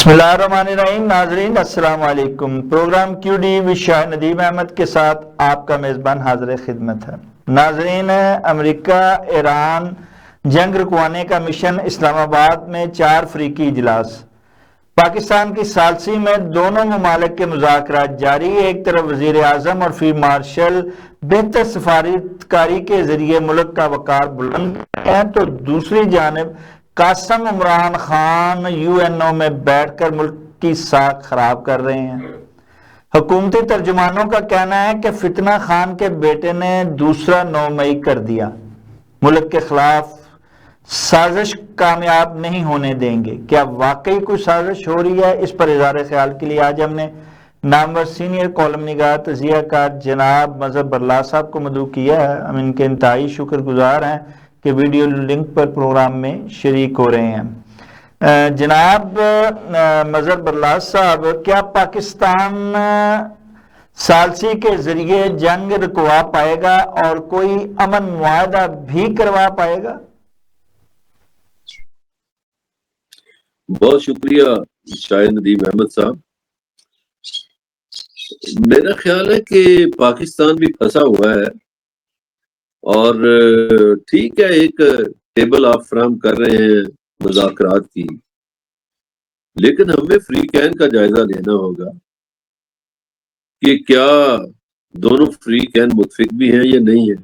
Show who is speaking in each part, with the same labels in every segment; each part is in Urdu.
Speaker 1: بسم اللہ الرحمن الرحیم. ناظرین السلام علیکم. پروگرام کیو ڈی وی شاہ ندیم احمد کے ساتھ آپ کا میزبان حاضر خدمت ہے. ناظرین، امریکہ ایران جنگ رکوانے کا مشن اسلام آباد میں 4 فریقی اجلاس. پاکستان کی ثالثی میں دونوں ممالک کے مذاکرات جاری. ایک طرف وزیر اعظم اور فیلڈ مارشل بہتر سفارتکاری کے ذریعے ملک کا وقار بلند ہیں تو دوسری جانب قاسم عمران خان یو این او میں بیٹھ کر ملک کی ساکھ خراب کر رہے ہیں. حکومتی ترجمانوں کا کہنا ہے کہ فتنہ خان کے بیٹے نے دوسرا 9 مئی کر دیا. ملک کے خلاف سازش کامیاب نہیں ہونے دیں گے. کیا واقعی کوئی سازش ہو رہی ہے؟ اس پر اظہار خیال کے لیے آج ہم نے نامور سینئر کالم نگار تجزیہ کار جناب مظہر برلا صاحب کو مدعو کیا ہے. ہم ان کے انتہائی شکر گزار ہیں کہ ویڈیو لنک پر پروگرام میں شریک ہو رہے ہیں. جناب مظہر برلا صاحب، کیا پاکستان ثالثی کے ذریعے جنگ رکوا پائے گا اور کوئی امن معاہدہ بھی کروا پائے گا؟
Speaker 2: بہت شکریہ شاہ ندیم احمد صاحب. میرا خیال ہے کہ پاکستان بھی پھنسا ہوا ہے اور ٹھیک ہے، ایک ٹیبل آپ فراہم کر رہے ہیں مذاکرات کی، لیکن ہمیں فریق عین کا جائزہ لینا ہوگا کہ کیا دونوں فریق عین متفق بھی ہیں یا نہیں ہیں،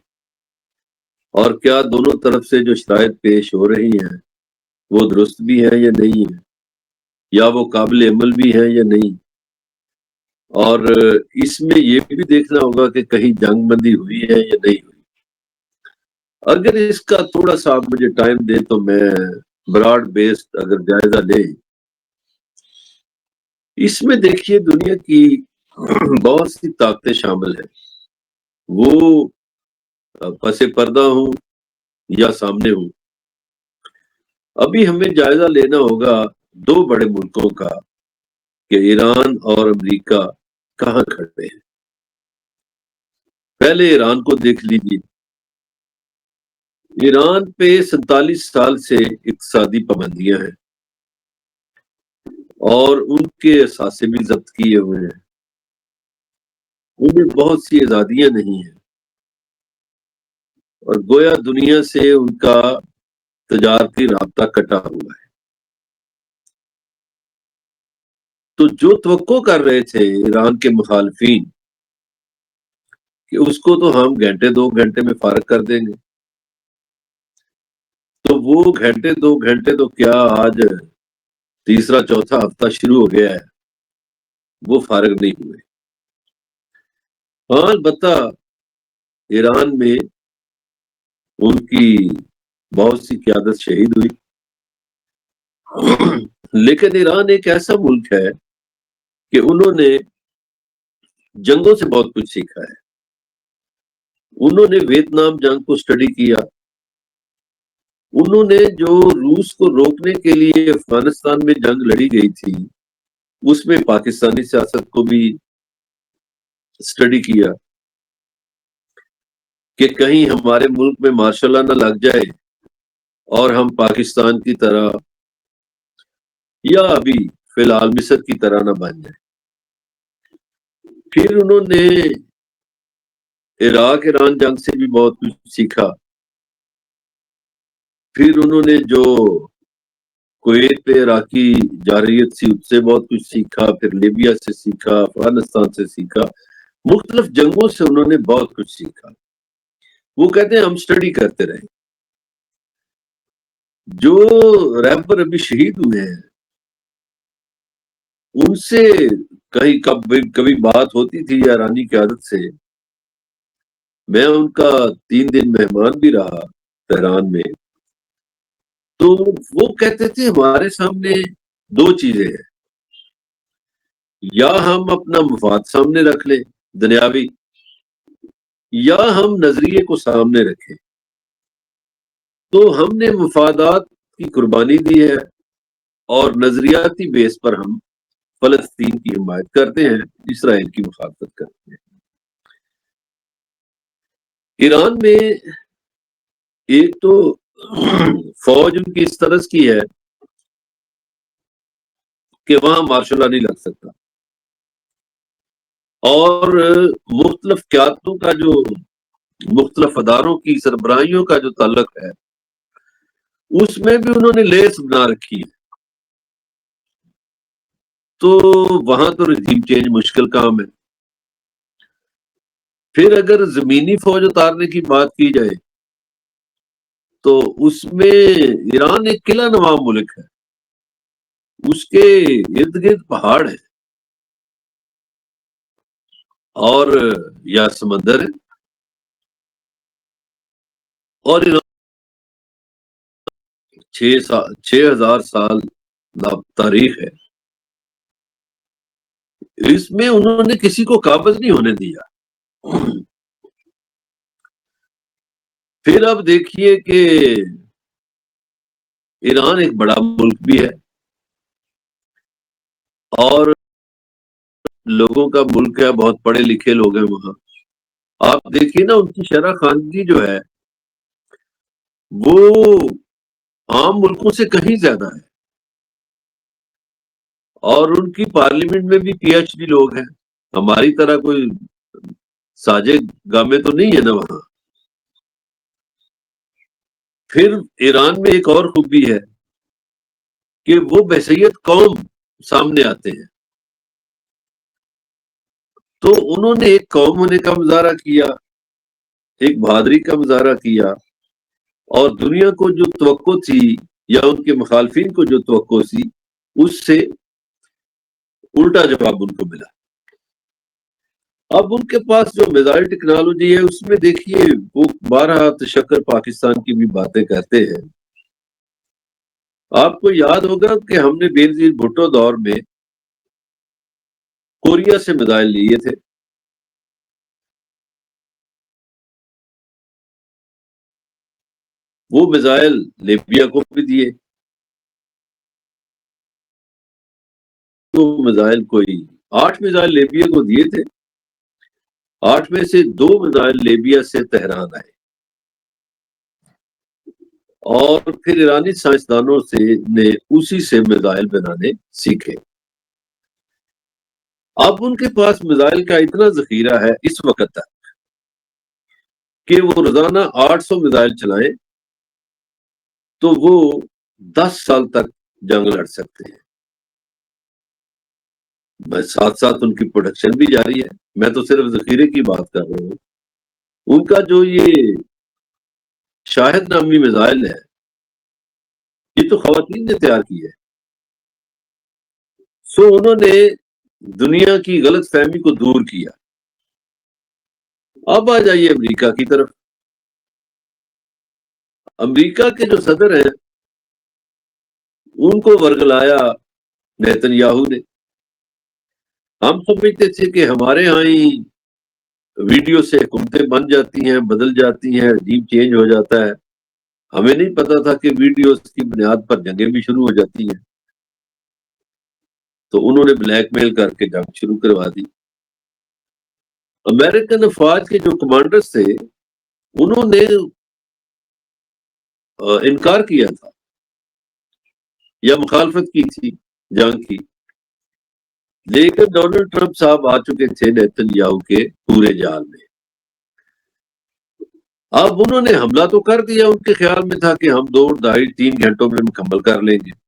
Speaker 2: اور کیا دونوں طرف سے جو شرائط پیش ہو رہی ہیں وہ درست بھی ہیں یا نہیں ہیں، یا وہ قابل عمل بھی ہیں یا نہیں. اور اس میں یہ بھی دیکھنا ہوگا کہ کہیں جنگ بندی ہوئی ہے یا نہیں ہوئی. اگر اس کا تھوڑا سا آپ مجھے ٹائم دیں تو میں براڈ بیسڈ اگر جائزہ لیں، اس میں دیکھیے دنیا کی بہت سی طاقتیں شامل ہیں، وہ پس پردہ ہوں یا سامنے ہوں. ابھی ہمیں جائزہ لینا ہوگا 2 بڑے ملکوں کا کہ ایران اور امریکہ کہاں کھڑے ہیں. پہلے ایران کو دیکھ لیجیے. ایران پہ 47 سال سے اقتصادی پابندیاں ہیں اور ان کے اثاثے بھی ضبط کیے ہوئے ہیں. انہیں بہت سی آزادیاں نہیں ہیں اور گویا دنیا سے ان کا تجارتی رابطہ کٹا ہوا ہے. تو جو توقع کر رہے تھے ایران کے مخالفین کہ اس کو تو ہم 2 گھنٹے میں فارغ کر دیں گے، تو وہ 2 گھنٹے تو کیا آج تیسرا چوتھا ہفتہ شروع ہو گیا ہے، وہ فارغ نہیں ہوئے. ہاں، البتہ ایران میں ان کی بہت سی قیادت شہید ہوئی، لیکن ایران ایک ایسا ملک ہے کہ انہوں نے جنگوں سے بہت کچھ سیکھا ہے. انہوں نے ویتنام جنگ کو سٹڈی کیا، انہوں نے جو روس کو روکنے کے لیے افغانستان میں جنگ لڑی گئی تھی اس میں پاکستانی سیاست کو بھی سٹڈی کیا کہ کہیں ہمارے ملک میں مارشل لا نہ لگ جائے اور ہم پاکستان کی طرح یا ابھی فی الحال مصر کی طرح نہ بن جائے. پھر انہوں نے عراق ایران جنگ سے بھی بہت کچھ سیکھا. پھر انہوں نے جو کویت پہ عراقی جارحیت سی اس سے بہت کچھ سیکھا، پھر لیبیا سے سیکھا، افغانستان سے سیکھا، مختلف جنگوں سے انہوں نے بہت کچھ سیکھا. وہ کہتے ہیں ہم سٹڈی کرتے رہے. جو رہبر ابھی شہید ہوئے ہیں ان سے کہیں کبھی بات ہوتی تھی ایرانی قیادت سے. میں ان کا 3 دن مہمان بھی رہا تہران میں، تو وہ کہتے تھے ہمارے سامنے 2 چیزیں ہیں، یا ہم اپنا مفاد سامنے رکھ لیں دنیاوی، یا ہم نظریے کو سامنے رکھیں. تو ہم نے مفادات کی قربانی دی ہے اور نظریاتی بیس پر ہم فلسطین کی حمایت کرتے ہیں، اسرائیل کی مخالفت کرتے ہیں. ایران میں ایک تو فوج ان کی اس طرح کی ہے کہ وہاں مارشل لا نہیں لگ سکتا، اور مختلف قیادتوں کا جو مختلف اداروں کی سربراہیوں کا جو تعلق ہے اس میں بھی انہوں نے لیس بنا رکھی ہے، تو وہاں تو رجیم چینج مشکل کام ہے۔ پھر اگر زمینی فوج اتارنے کی بات کی جائے تو اس میں ایران ایک قلعہ نما ملک ہے، اس کے ارد گرد پہاڑ ہے اور یا سمندر ہے، اور ایران 6,000 سال تاریخ ہے، اس میں انہوں نے کسی کو قابض نہیں ہونے دیا۔ پھر اب دیکھیے کہ ایران ایک بڑا ملک بھی ہے اور لوگوں کا ملک ہے، بہت پڑھے لکھے لوگ ہیں وہاں۔ آپ دیکھیے نا ان کی شرح خواندگی جو ہے وہ عام ملکوں سے کہیں زیادہ ہے، اور ان کی پارلیمنٹ میں بھی پی ایچ ڈی لوگ ہیں، ہماری طرح کوئی ساجے گامے تو نہیں ہے نا وہاں۔ پھر ایران میں ایک اور خوبی ہے کہ وہ بحیثیت قوم سامنے آتے ہیں، تو انہوں نے ایک قوم ہونے کا مظاہرہ کیا، ایک بہادری کا مظاہرہ کیا، اور دنیا کو جو توقع تھی یا ان کے مخالفین کو جو توقع تھی اس سے الٹا جواب ان کو ملا۔ اب ان کے پاس جو میزائل ٹیکنالوجی ہے اس میں دیکھیے وہ 12 تشکر پاکستان کی بھی باتیں کرتے ہیں۔ آپ کو یاد ہوگا کہ ہم نے بینظیر بھٹو دور میں کوریا سے میزائل لیے تھے، وہ میزائل لیبیا کو بھی دیے، وہ میزائل کوئی 8 میزائل لیبیا کو دیے تھے، 8 میں سے 2 میزائل لیبیا سے تہران آئے، اور پھر ایرانی سائنسدانوں نے اسی سے میزائل بنانے سیکھے۔ اب ان کے پاس میزائل کا اتنا ذخیرہ ہے اس وقت تک کہ وہ روزانہ 800 میزائل چلائیں تو وہ 10 سال تک جنگ لڑ سکتے ہیں۔ ساتھ ساتھ ان کی پروڈکشن بھی جاری ہے، میں تو صرف ذخیرے کی بات کر رہا ہوں۔ ان کا جو یہ شاہد نامی میزائل ہے یہ تو خواتین نے تیار کی ہے، سو انہوں نے دنیا کی غلط فہمی کو دور کیا۔ اب آ جائیے امریکہ کی طرف۔ امریکہ کے جو صدر ہیں ان کو ورگلایا نیتن یاہو نے۔ ہم سمجھتے تھے کہ ہمارے ہاں ہی ویڈیو سے حکومتیں بن جاتی ہیں، بدل جاتی ہیں، رجیم چینج ہو جاتا ہے، ہمیں نہیں پتا تھا کہ ویڈیوز کی بنیاد پر جنگیں بھی شروع ہو جاتی ہیں۔ تو انہوں نے بلیک میل کر کے جنگ شروع کروا دی۔ امریکن افواج کے جو کمانڈرز تھے انہوں نے انکار کیا تھا یا مخالفت کی تھی جنگ کی، لیکن ڈونلڈ ٹرمپ صاحب آ چکے تھے نیتن یاہو کے پورے جال میں۔ اب انہوں نے حملہ تو کر دیا، ان کے خیال میں تھا کہ ہم 2 ڈھائی 3 گھنٹوں میں مکمل کر لیں گے،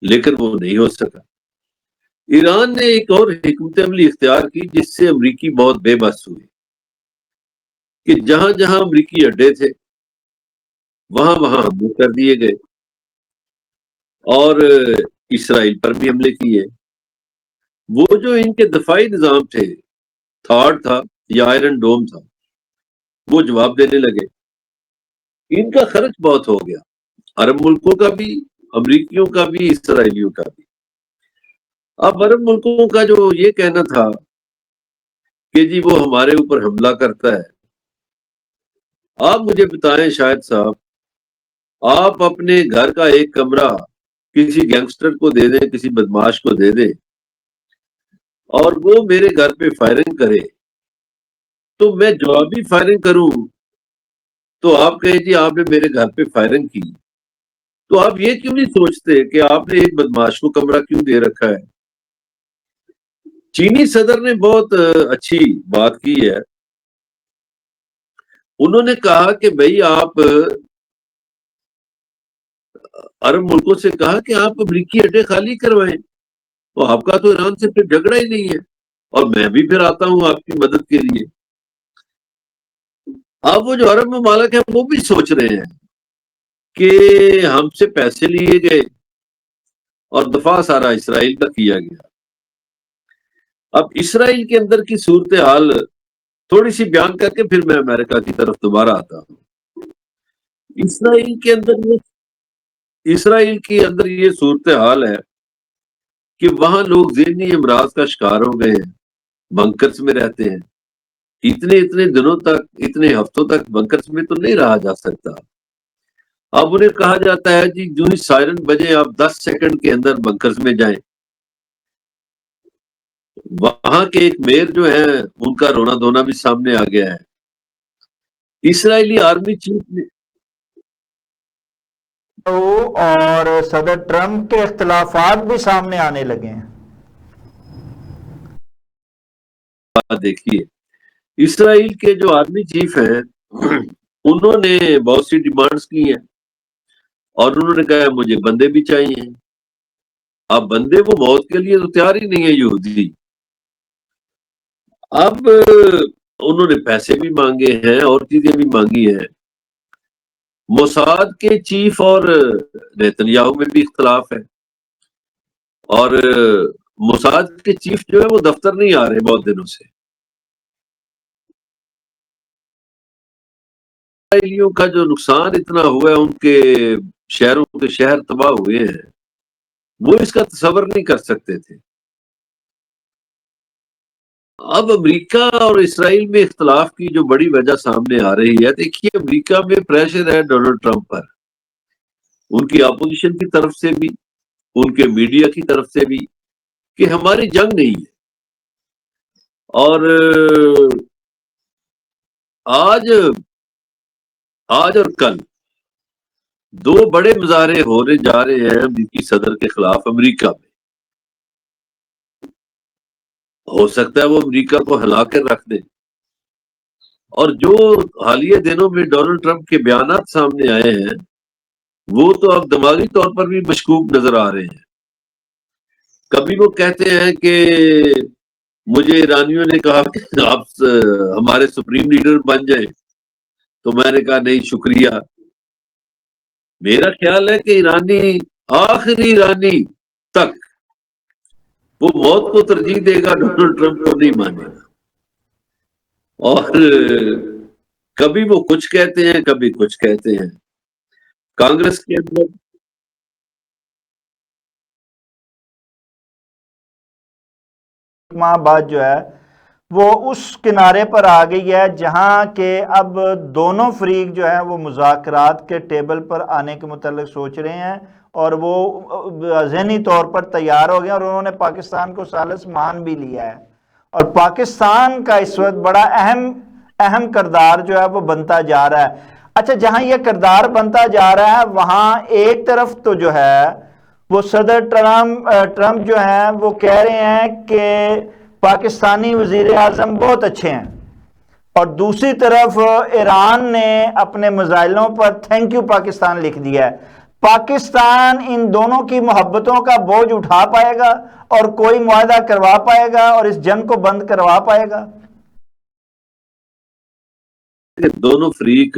Speaker 2: لیکن وہ نہیں ہو سکا۔ ایران نے ایک اور حکمت عملی اختیار کی جس سے امریکی بہت بے بس ہوئے کہ جہاں جہاں امریکی اڈے تھے وہاں وہاں حملے کر دیے گئے، اور اسرائیل پر بھی حملے کیے۔ وہ جو ان کے دفاعی نظام تھے، تھاڈ تھا یا آئرن ڈوم تھا، وہ جواب دینے لگے۔ ان کا خرچ بہت ہو گیا، عرب ملکوں کا بھی، امریکیوں کا بھی، اسرائیلیوں کا بھی۔ اب عرب ملکوں کا جو یہ کہنا تھا کہ جی وہ ہمارے اوپر حملہ کرتا ہے، آپ مجھے بتائیں شاہد صاحب، آپ اپنے گھر کا ایک کمرہ کسی گینگسٹر کو دے دیں، کسی بدماش کو دے دیں، اور وہ میرے گھر پہ فائرنگ کرے تو میں جوابی فائرنگ کروں تو آپ کہیں جی آپ نے میرے گھر پہ فائرنگ کی، تو آپ یہ کیوں نہیں سوچتے کہ آپ نے ایک بدماش کو کمرہ کیوں دے رکھا ہے؟ چینی صدر نے بہت اچھی بات کی ہے. انہوں نے کہا کہ بھئی آپ عرب ملکوں سے کہا کہ آپ امریکی اڈے خالی کروائیں، تو آپ کا تو ایران سے پھر جھگڑا ہی نہیں ہے، اور میں بھی پھر آتا ہوں آپ کی مدد کے لیے. اب وہ جو عرب ممالک ہیں وہ بھی سوچ رہے ہیں کہ ہم سے پیسے لیے گئے اور دفاع سارا اسرائیل کا کیا گیا. اب اسرائیل کے اندر کی صورتحال تھوڑی سی بیان کر کے پھر میں امریکہ کی طرف دوبارہ آتا ہوں. اسرائیل کے اندر یہ صورتحال ہے کہ وہاں لوگ ذہنی امراض کا شکار ہو گئے ہیں، بنکرز میں رہتے ہیں. اتنے دنوں تک، اتنے ہفتوں تک بنکرز میں تو نہیں رہا جا سکتا. اب انہیں کہا جاتا ہے جی جو ہی سائرن بجے آپ 10 سیکنڈ کے اندر بنکرز میں جائیں. وہاں کے ایک میئر جو ہیں ان کا رونا دھونا بھی سامنے آ گیا ہے. اسرائیلی آرمی چیف نے
Speaker 1: اور صدر ٹرمپ کے اختلافات بھی سامنے آنے لگے ہیں.
Speaker 2: دیکھیے، اسرائیل کے جو آرمی چیف ہیں انہوں نے بہت سی ڈیمانڈز کی ہیں، اور انہوں نے کہا مجھے بندے بھی چاہیے. اب بندے وہ موت کے لیے تو تیار ہی نہیں ہے یہودی. اب انہوں نے پیسے بھی مانگے ہیں اور چیزیں بھی مانگی ہیں. موساد کے چیف اور نیتنیاہو میں بھی اختلاف ہے، اور موساد کے چیف جو ہے وہ دفتر نہیں آ رہے بہت دنوں سے. اسرائیلیوں کا جو نقصان اتنا ہوا ہے، ان کے شہروں کے شہر تباہ ہوئے ہیں، وہ اس کا تصور نہیں کر سکتے تھے. اب امریکہ اور اسرائیل میں اختلاف کی جو بڑی وجہ سامنے آ رہی ہے، دیکھیے امریکہ میں پریشر ہے ڈونلڈ ٹرمپ پر، ان کی اپوزیشن کی طرف سے بھی، ان کے میڈیا کی طرف سے بھی، کہ ہماری جنگ نہیں ہے. اور آج اور کل دو بڑے مظاہرے ہونے جا رہے ہیں امریکی صدر کے خلاف امریکہ میں. ہو سکتا ہے وہ امریکہ کو ہلا کر رکھ دیں. اور جو حالیہ دنوں میں ڈونلڈ ٹرمپ کے بیانات سامنے آئے ہیں وہ تو اب دماغی طور پر بھی مشکوک نظر آ رہے ہیں. کبھی وہ کہتے ہیں کہ مجھے ایرانیوں نے کہا کہ آپ ہمارے سپریم لیڈر بن جائیں، تو میں نے کہا نہیں شکریہ. میرا خیال ہے کہ ایرانی آخری ایرانی تک وہ موت کو ترجیح دے گا، ڈونلڈ ٹرمپ کو نہیں مانے گا. اور کبھی وہ کچھ کہتے ہیں کبھی کچھ کہتے ہیں. کانگریس کے اندر
Speaker 1: ماہ بعد جو ہے وہ اس کنارے پر آ گئی ہے جہاں کہ اب دونوں فریق جو ہے وہ مذاکرات کے ٹیبل پر آنے کے متعلق سوچ رہے ہیں، اور وہ ذہنی طور پر تیار ہو گئے، اور انہوں نے پاکستان کو ثالث مان بھی لیا ہے. اور پاکستان کا اس وقت بڑا اہم کردار جو ہے وہ بنتا جا رہا ہے. اچھا، جہاں یہ کردار بنتا جا رہا ہے وہاں ایک طرف تو جو ہے وہ صدر ٹرمپ جو ہیں وہ کہہ رہے ہیں کہ پاکستانی وزیر اعظم بہت اچھے ہیں، اور دوسری طرف ایران نے اپنے میزائلوں پر تھینک یو پاکستان لکھ دیا ہے. پاکستان ان دونوں کی محبتوں کا بوجھ اٹھا پائے گا اور کوئی معاہدہ کروا پائے گا اور اس جنگ کو بند کروا پائے گا؟
Speaker 2: دونوں فریق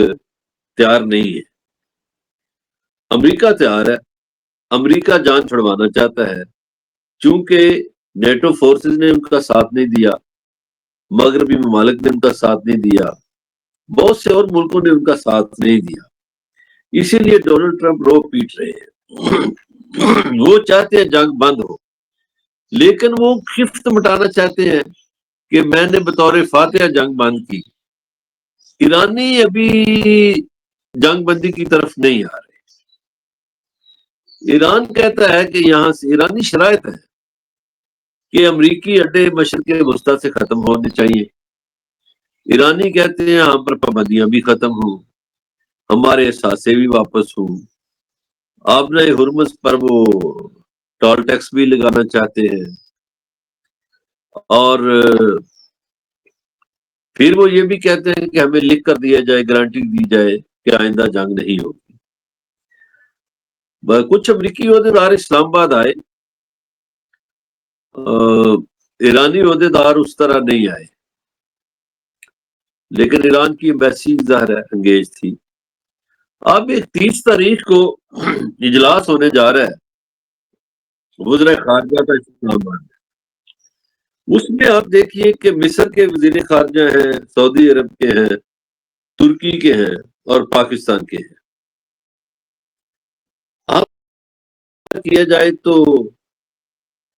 Speaker 2: تیار نہیں ہے. امریکہ تیار ہے، امریکہ جان چھڑوانا چاہتا ہے، چونکہ نیٹو فورسز نے ان کا ساتھ نہیں دیا، مغربی ممالک نے ان کا ساتھ نہیں دیا، بہت سے اور ملکوں نے ان کا ساتھ نہیں دیا. اسی لیے ڈونلڈ ٹرمپ رو پیٹ رہے ہیں. وہ چاہتے ہیں جنگ بند ہو، لیکن وہ خفت مٹانا چاہتے ہیں کہ میں نے بطور فاتحہ جنگ بند کی. ایرانی ابھی جنگ بندی کی طرف نہیں آ رہے. ایران کہتا ہے کہ یہاں سے ایرانی شرائط ہے کہ امریکی اڈے مشرق وسطی سے ختم ہونے چاہیے. ایرانی کہتے ہیں ہم پر پابندیاں بھی ختم ہوں، ہمارے اثاثے بھی واپس ہوں، آپ نے ہرمز پر وہ ٹول ٹیکس بھی لگانا چاہتے ہیں، اور پھر وہ یہ بھی کہتے ہیں کہ ہمیں لکھ کر دیا جائے، گارنٹی دی جائے کہ آئندہ جنگ نہیں ہوگی۔ کچھ امریکی عہدیدار اسلام آباد آئے، ایرانی عہدیدار اس طرح نہیں آئے، لیکن ایران کی ایمبیسی ظاہر انگیج تھی۔ اب ایک 30 تاریخ کو اجلاس ہونے جا رہا ہے وزرائے خارجہ کا اسلام آباد میں۔ اس میں آپ دیکھیے کہ مصر کے وزیر خارجہ ہیں، سعودی عرب کے ہیں، ترکی کے ہیں اور پاکستان کے ہیں۔ آپ کیا جائے تو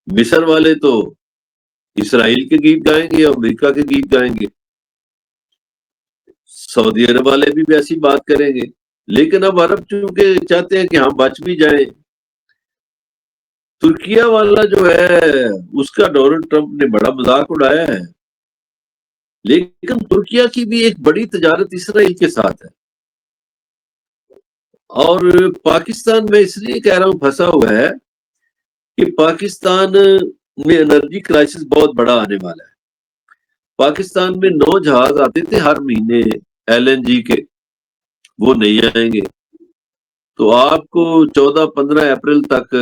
Speaker 2: مصر والے تو اسرائیل کے گیت گائیں گے، امریکہ کے گیت گائیں گے، سعودی عرب والے بھی ویسی بات کریں گے، لیکن اب عرب چونکہ چاہتے ہیں کہ ہم بچ بھی جائیں۔ ترکیہ والا جو ہے اس کا ڈونلڈ ٹرمپ نے بڑا مذاق اڑایا ہے، لیکن ترکیہ کی بھی ایک بڑی تجارت اسرائیل کے ساتھ ہے، اور پاکستان میں اس لیے کہہ رہا ہوں پھنسا ہوا ہے کہ پاکستان میں انرجی کرائسس بہت بڑا آنے والا ہے۔ پاکستان میں 9 جہاز آتے تھے ہر مہینے LNG کے، وہ نہیں آئیں گے، تو آپ کو 14-15 اپریل تک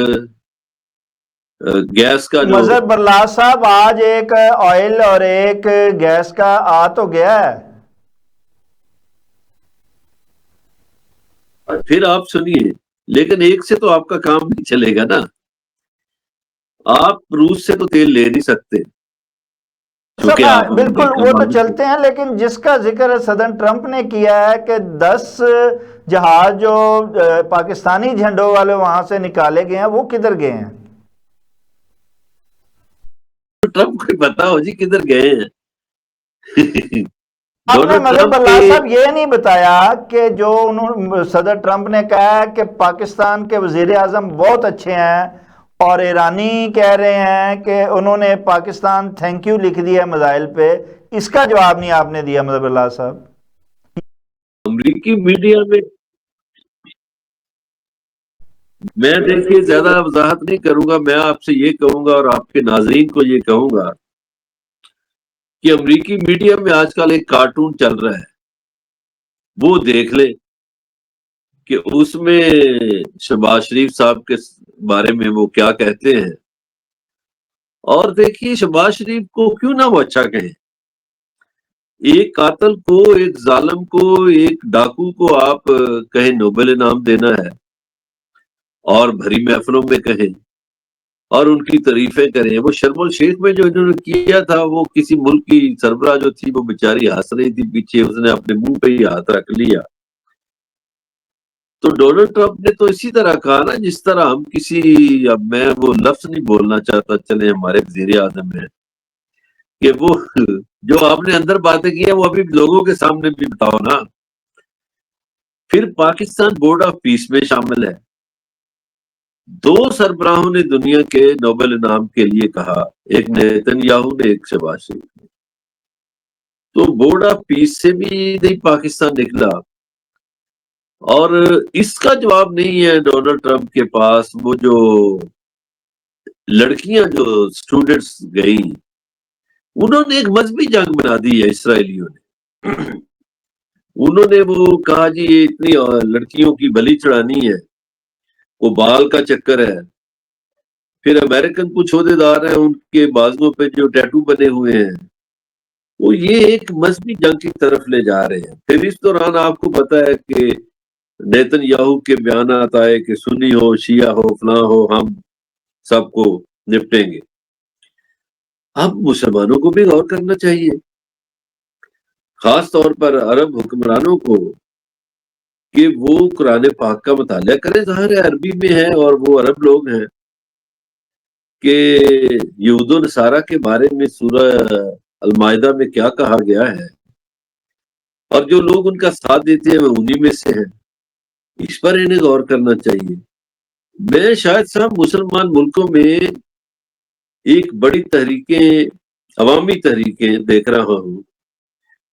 Speaker 2: گیس کا جو
Speaker 1: مظہر برلاس صاحب، آج ایک آئل اور ایک گیس کا آ تو گیا ہے۔
Speaker 2: پھر آپ سنیے، لیکن ایک سے تو آپ کا کام نہیں چلے گا نا، آپ روس سے تو تیل لے نہیں سکتے
Speaker 1: سب
Speaker 2: چونکہ آپ
Speaker 1: بالکل
Speaker 2: امریکہ
Speaker 1: وہ تو
Speaker 2: مالک ہیں۔
Speaker 1: چلتے ہیں، لیکن جس کا ذکر صدر ٹرمپ نے کیا ہے کہ 10 جہاز جو پاکستانی جھنڈوں والے وہاں سے نکالے گئے ہیں وہ کدھر گئے ہیں؟
Speaker 2: ٹرمپ کو پتا ہو جی کدھر گئے ہیں۔
Speaker 1: آپ نے
Speaker 2: ڈونلڈ
Speaker 1: مظہر
Speaker 2: ٹرمپ
Speaker 1: برلاس
Speaker 2: کے
Speaker 1: صاحب یہ نہیں بتایا کہ جو صدر ٹرمپ نے کہا ہے کہ پاکستان کے وزیر اعظم بہت اچھے ہیں، اور ایرانی کہہ رہے ہیں کہ انہوں نے پاکستان تھینک یو لکھ دیا میزائل پہ، اس کا جواب نہیں آپ نے دیا مظہر برلاس صاحب۔
Speaker 2: امریکی میڈیا میں دیکھیے زیادہ وضاحت نہیں کروں گا، میں آپ سے یہ کہوں گا اور آپ کے ناظرین کو یہ کہوں گا کہ امریکی میڈیا میں آج کل ایک کارٹون چل رہا ہے، وہ دیکھ لے کہ اس میں شہباز شریف صاحب کے بارے میں وہ کیا کہتے ہیں، اور دیکھیے شہباز شریف کو کیوں نہ وہ اچھا کہیں۔ ایک قاتل کو، ایک ظالم کو، ایک ڈاکو کو آپ کہیں نوبل انعام دینا ہے اور بھری محفلوں میں کہیں اور ان کی تعریفیں کریں۔ وہ شرم الشیخ میں جو انہوں نے کیا تھا، وہ کسی ملک کی سربراہ جو تھی وہ بیچاری ہنس رہی تھی پیچھے، اس نے اپنے منہ پہ ہی ہاتھ رکھ لیا۔ تو ڈونلڈ ٹرمپ نے تو اسی طرح کہا نا جس طرح ہم کسی، اب میں وہ لفظ نہیں بولنا چاہتا، چلے ہمارے وزیر اعظم ہیں کہ وہ جو آپ نے اندر باتیں کی ہیں وہ ابھی لوگوں کے سامنے بھی بتاؤ نا۔ پھر پاکستان بورڈ آف پیس میں شامل ہے، 2 سربراہوں نے دنیا کے نوبل انعام کے لیے کہا، ایک نیتن یاہو نے، ایک شہباز شریف نے۔ تو بورڈ آف پیس سے بھی نہیں پاکستان نکلا، اور اس کا جواب نہیں ہے ڈونلڈ ٹرمپ کے پاس۔ وہ جو لڑکیاں جو اسٹوڈنٹس گئیں، انہوں نے ایک مذہبی جنگ بنا دی ہے اسرائیلیوں نے۔ انہوں نے وہ کہا جی یہ اتنی لڑکیوں کی بلی چڑھانی ہے، وہ بال کا چکر ہے۔ پھر امریکن کچھ عہدیدار ہیں، ان کے بازوؤں پہ جو ٹیٹو بنے ہوئے ہیں، وہ یہ ایک مذہبی جنگ کی طرف لے جا رہے ہیں۔ پھر اس دوران آپ کو پتا ہے کہ نیتن یاہو کے بیانات آئے کہ سنی ہو، شیعہ ہو، فلاں ہو، ہم سب کو نپٹیں گے۔ اب مسلمانوں کو بھی غور کرنا چاہیے، خاص طور پر عرب حکمرانوں کو، کہ وہ قرآن پاک کا مطالعہ کریں۔ ظاہر ہے عربی میں ہے اور وہ عرب لوگ ہیں، کہ یہود و نصارہ کے بارے میں سورہ المائدہ میں کیا کہا گیا ہے، اور جو لوگ ان کا ساتھ دیتے ہیں وہ انہی میں سے ہیں۔ اس پر انہیں غور کرنا چاہیے۔ میں شاید صاحب مسلمان ملکوں میں ایک بڑی تحریکیں، عوامی تحریکیں دیکھ رہا ہوں،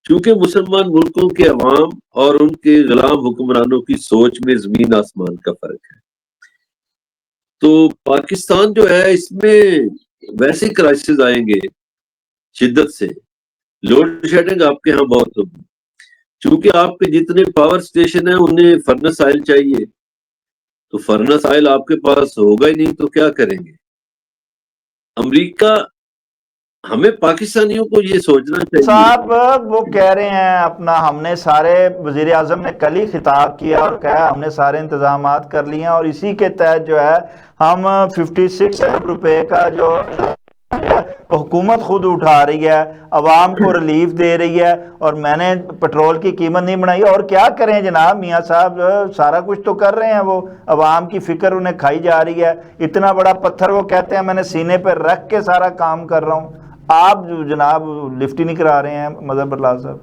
Speaker 2: چونکہ مسلمان ملکوں کے عوام اور ان کے غلام حکمرانوں کی سوچ میں زمین آسمان کا فرق ہے۔ تو پاکستان جو ہے اس میں ویسے کرائسس آئیں گے شدت سے. لوڈ شیڈنگ آپ کے ہاں بہت ہوگی، چونکہ آپ کے جتنے پاور اسٹیشن ہیں انہیں فرنس آئل چاہیے، تو فرنس آئل آپ کے پاس ہوگا ہی نہیں تو کیا کریں گے. امریکہ، ہمیں پاکستانیوں کو یہ سوچنا چاہیے.
Speaker 1: صاحب وہ کہہ رہے ہیں اپنا، ہم نے سارے، وزیر اعظم نے کل ہی خطاب کیا اور کہا ہم نے سارے انتظامات کر لیے ہیں اور اسی کے تحت جو ہے ہم 56 ارب روپے کا جو حکومت خود اٹھا رہی ہے، عوام کو ریلیف دے رہی ہے، اور میں نے پٹرول کی قیمت نہیں بنائی. اور کیا کریں جناب میاں صاحب، سارا کچھ تو کر رہے ہیں، وہ عوام کی فکر انہیں کھائی جا رہی ہے. اتنا بڑا پتھر وہ کہتے ہیں میں نے سینے پہ رکھ کے سارا کام کر رہا ہوں، آپ جناب لفٹ ہی نہیں کرا رہے ہیں مظہر اللہ صاحب.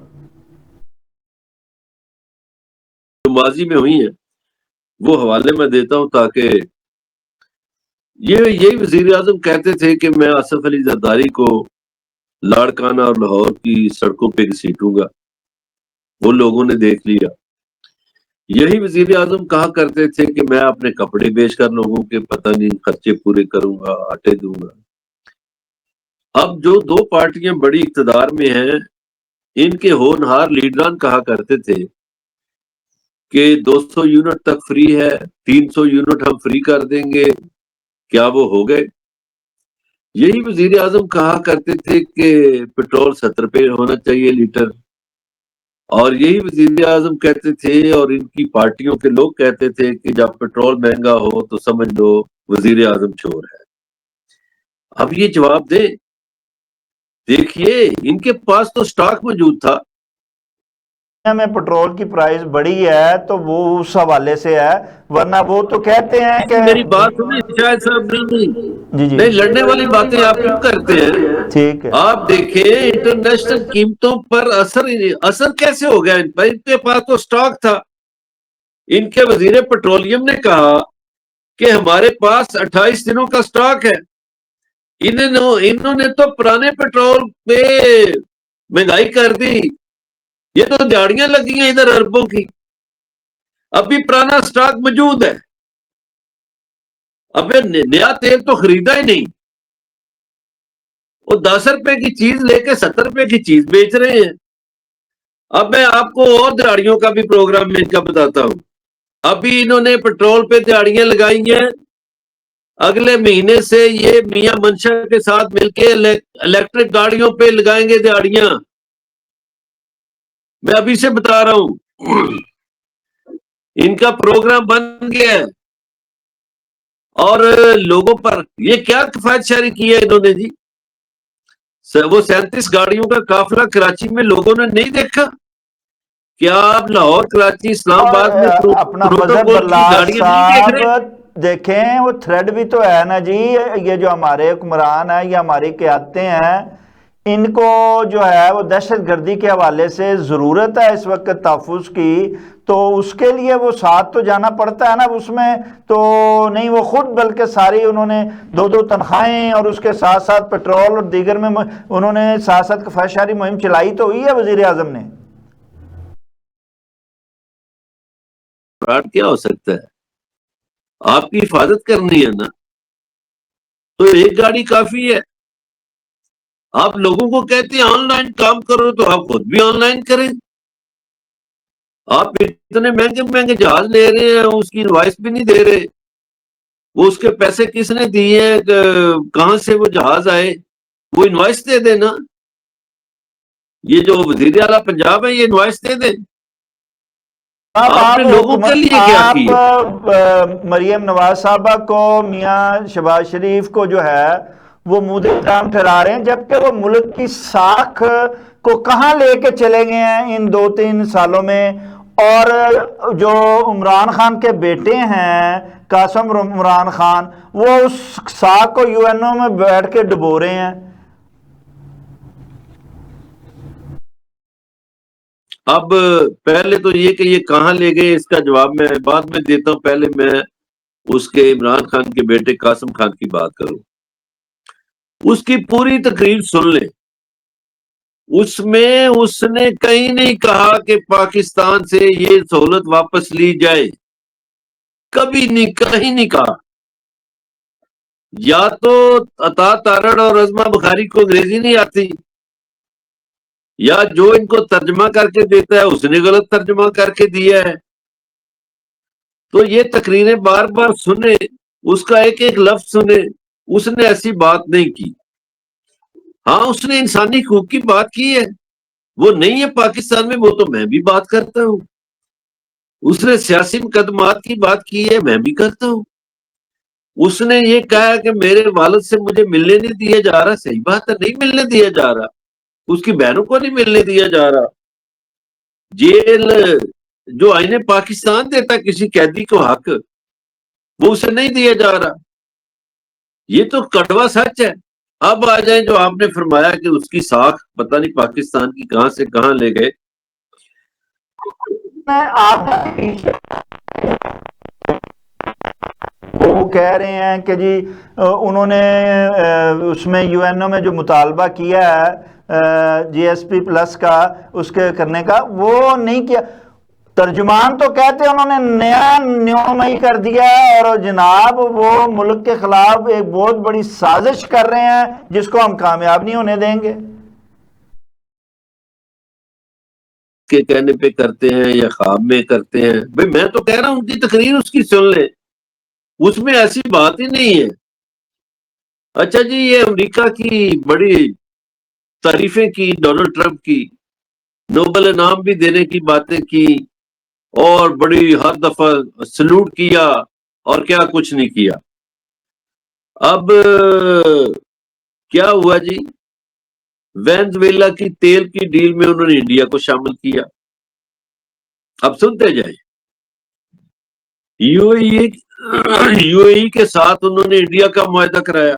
Speaker 2: جو ماضی میں ہوئی ہیں وہ حوالے میں دیتا ہوں تاکہ یہی وزیر اعظم کہتے تھے کہ میں آصف علی زرداری کو لاڑکانہ اور لاہور کی سڑکوں پہ گھسیٹوں گا، وہ لوگوں نے دیکھ لیا. یہی وزیر اعظم کہا کرتے تھے کہ میں اپنے کپڑے بیچ کر لوگوں کے پتہ نہیں خرچے پورے کروں گا، آٹے دوں گا. اب جو دو پارٹیاں بڑی اقتدار میں ہیں، ان کے ہونہار لیڈران کہا کرتے تھے کہ 200 یونٹ تک فری ہے، 300 یونٹ ہم فری کر دیں گے. کیا وہ ہو گئے؟ یہی وزیر اعظم کہا کرتے تھے کہ پٹرول 70 روپے ہونا چاہیے لیٹر، اور یہی وزیر اعظم کہتے تھے اور ان کی پارٹیوں کے لوگ کہتے تھے کہ جب پٹرول مہنگا ہو تو سمجھ لو وزیر اعظم چور ہے. اب یہ جواب دیں. دیکھیے ان کے پاس تو سٹاک موجود تھا.
Speaker 1: میں پٹرول کی پرائز بڑی ہے تو وہ اس حوالے سے ہے، ورنہ وہ تو کہتے ہیں کہ
Speaker 2: میری بات سنیں شاہد صاحب،
Speaker 1: جی
Speaker 2: نہیں لڑنے والی باتیں آپ کیوں کرتے ہیں؟
Speaker 1: ٹھیک ہے.
Speaker 2: آپ دیکھیں انٹرنیشنل قیمتوں پر اثر کیسے ہو گیا ان پر؟ ان کے پاس تو سٹاک تھا. ان کے وزیر پیٹرولیم نے کہا کہ ہمارے پاس 28 دنوں کا سٹاک ہے. انہوں نے تو پرانے پیٹرول پہ مہنگائی کر دی. یہ تو دیہڑیاں لگی ہیں ادھر اربوں کی. ابھی پرانا سٹاک موجود ہے، اب نیا تیل تو خریدا ہی نہیں. وہ 10 روپے کی چیز لے کے 70 روپے کی چیز بیچ رہے ہیں. اب میں آپ کو اور دیہڑیوں کا بھی پروگرام میں کا بتاتا ہوں. ابھی انہوں نے پیٹرول پہ دیہڑیاں لگائی ہیں. اگلے مہینے سے یہ میاں منشا کے ساتھ مل کے الیکٹرک گاڑیوں پہ لگائیں گے دیہڑیاں. میں ابھی سے بتا رہا ہوں، ان کا پروگرام بن گیا ہے. اور لوگوں پر یہ کیا کفایت شعری کی ہے انہوں نے جی؟ وہ 37 گاڑیوں کا قافلہ کراچی میں لوگوں نے نہیں دیکھا؟ کیا آپ لاہور، کراچی، اسلام آباد میں
Speaker 1: اپنا مظہر
Speaker 2: پروٹوکول کی
Speaker 1: بلال
Speaker 2: گاڑیاں نہیں دیکھ
Speaker 1: صاحب
Speaker 2: رہے؟
Speaker 1: دیکھیں وہ تھریڈ بھی تو ہے نا جی. یہ جو ہمارے حکمران ہیں، یہ ہماری قیادتیں ہیں، ان کو جو ہے وہ دہشت گردی کے حوالے سے ضرورت ہے اس وقت تحفظ کی، تو اس کے لیے وہ ساتھ تو جانا پڑتا ہے نا. اس میں تو نہیں وہ خود، بلکہ ساری انہوں نے 2 تنخواہیں اور اس کے ساتھ ساتھ پیٹرول اور دیگر میں انہوں نے ساتھ ساتھ کفایت شعری مہم چلائی تو ہوئی ہے وزیر اعظم نے.
Speaker 2: فراڈ کیا ہو سکتا ہے؟ آپ کی حفاظت کرنی ہے نا، تو ایک گاڑی کافی ہے. آپ لوگوں کو کہتے ہیں آن لائن کام کرو تو آپ خود بھی آن لائن کریں. آپ اتنے مہنگے مہنگے جہاز لے رہے ہیں، اس کی انوائس بھی نہیں دے رہے. وہ اس کے پیسے کس نے دیے ہیں، کہاں سے وہ جہاز آئے، وہ انوائس دے دیں نا. یہ جو وزیر اعلیٰ پنجاب ہے یہ انوائس دے دیں. آپ نے لوگوں کے لیے کیا
Speaker 1: آپ
Speaker 2: کیا؟
Speaker 1: مریم نواز صاحبہ کو، میاں شہباز شریف کو جو ہے وہ مود اترام ٹھہرا رہے ہیں، جبکہ وہ ملک کی ساکھ کو کہاں لے کے چلے گئے ہیں ان 2-3 سالوں میں. اور جو عمران خان کے بیٹے ہیں قاسم عمران خان، وہ اس ساکھ کو یو این او میں بیٹھ کے ڈبو رہے ہیں.
Speaker 2: اب پہلے تو یہ کہ یہ کہاں لے گئے اس کا جواب میں بعد میں دیتا ہوں. پہلے میں اس کے عمران خان کے بیٹے قاسم خان کی بات کروں. اس کی پوری تقریر سن لیں. اس میں اس نے کہیں نہیں کہا کہ پاکستان سے یہ سہولت واپس لی جائے. کبھی نہیں، کہیں نہیں کہا. یا تو عطا تارڑ اور عظمہ بخاری کو انگریزی نہیں آتی، یا جو ان کو ترجمہ کر کے دیتا ہے اس نے غلط ترجمہ کر کے دیا ہے. تو یہ تقریریں بار بار سنے، اس کا ایک ایک لفظ سنے، اس نے ایسی بات نہیں کی. ہاں اس نے انسانی حقوق کی بات کی ہے، وہ نہیں ہے پاکستان میں، وہ تو میں بھی بات کرتا ہوں. اس نے سیاسی مقدمات کی بات کی ہے، میں بھی کرتا ہوں. اس نے یہ کہا کہ میرے والد سے مجھے ملنے نہیں دیا جا رہا، صحیح بات ہے، نہیں ملنے دیا جا رہا. اس کی بہنوں کو نہیں ملنے دیا جا رہا. جیل جو آئین پاکستان دیتا کسی قیدی کو حق، وہ اسے نہیں دیا جا رہا. یہ تو کڑوا سچ ہے. اب آ جائیں جو آپ نے فرمایا کہ اس کی ساکھ پتہ نہیں پاکستان کی کہاں سے کہاں لے گئے.
Speaker 1: آپ وہ کہہ رہے ہیں کہ جی انہوں نے اس میں یو این او میں جو مطالبہ کیا ہے جی ایس پی پلس کا اس کے کرنے کا، وہ نہیں کیا. ترجمان تو کہتے ہیں انہوں نے نیا نیومئی کر دیا ہے، اور جناب وہ ملک کے خلاف ایک بہت بڑی سازش کر رہے ہیں جس کو ہم کامیاب نہیں ہونے دیں گے.
Speaker 2: کے کہنے پہ کرتے ہیں یا خواب میں کرتے ہیں. بھئی میں تو کہہ رہا ہوں ان کی تقریر اس کی سن لیں، اس میں ایسی بات ہی نہیں ہے. اچھا جی، یہ امریکہ کی بڑی تعریفیں کی، ڈونلڈ ٹرمپ کی، نوبل انعام بھی دینے کی باتیں کی، اور بڑی ہر دفعہ سلوٹ کیا، اور کیا کچھ نہیں کیا. اب کیا ہوا جی؟ وینزویلا کی تیل کی ڈیل میں انہوں نے انڈیا کو شامل کیا. اب سنتے جائیں. یو اے ای کے ساتھ انہوں نے انڈیا کا معاہدہ کرایا.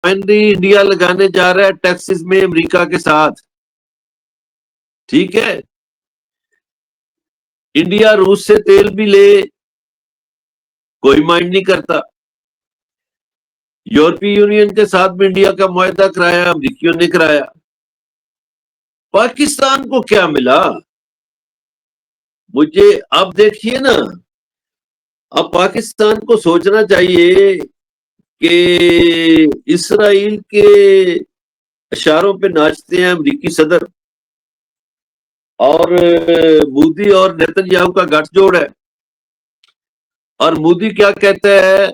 Speaker 2: انڈیا لگانے جا رہا ہے ٹیکسس میں امریکہ کے ساتھ. ٹھیک ہے، انڈیا روس سے تیل بھی لے، کوئی مائنڈ نہیں کرتا. یورپی یونین کے ساتھ بھی انڈیا کا معاہدہ کرایا، امریکیوں نے کرایا. پاکستان کو کیا ملا؟ مجھے اب دیکھیے نا، اب پاکستان کو سوچنا چاہیے کہ اسرائیل کے اشاروں پہ ناچتے ہیں امریکی صدر، اور مودی اور نیتن یاہو کا گٹھ جوڑ ہے. اور مودی کیا کہتا ہے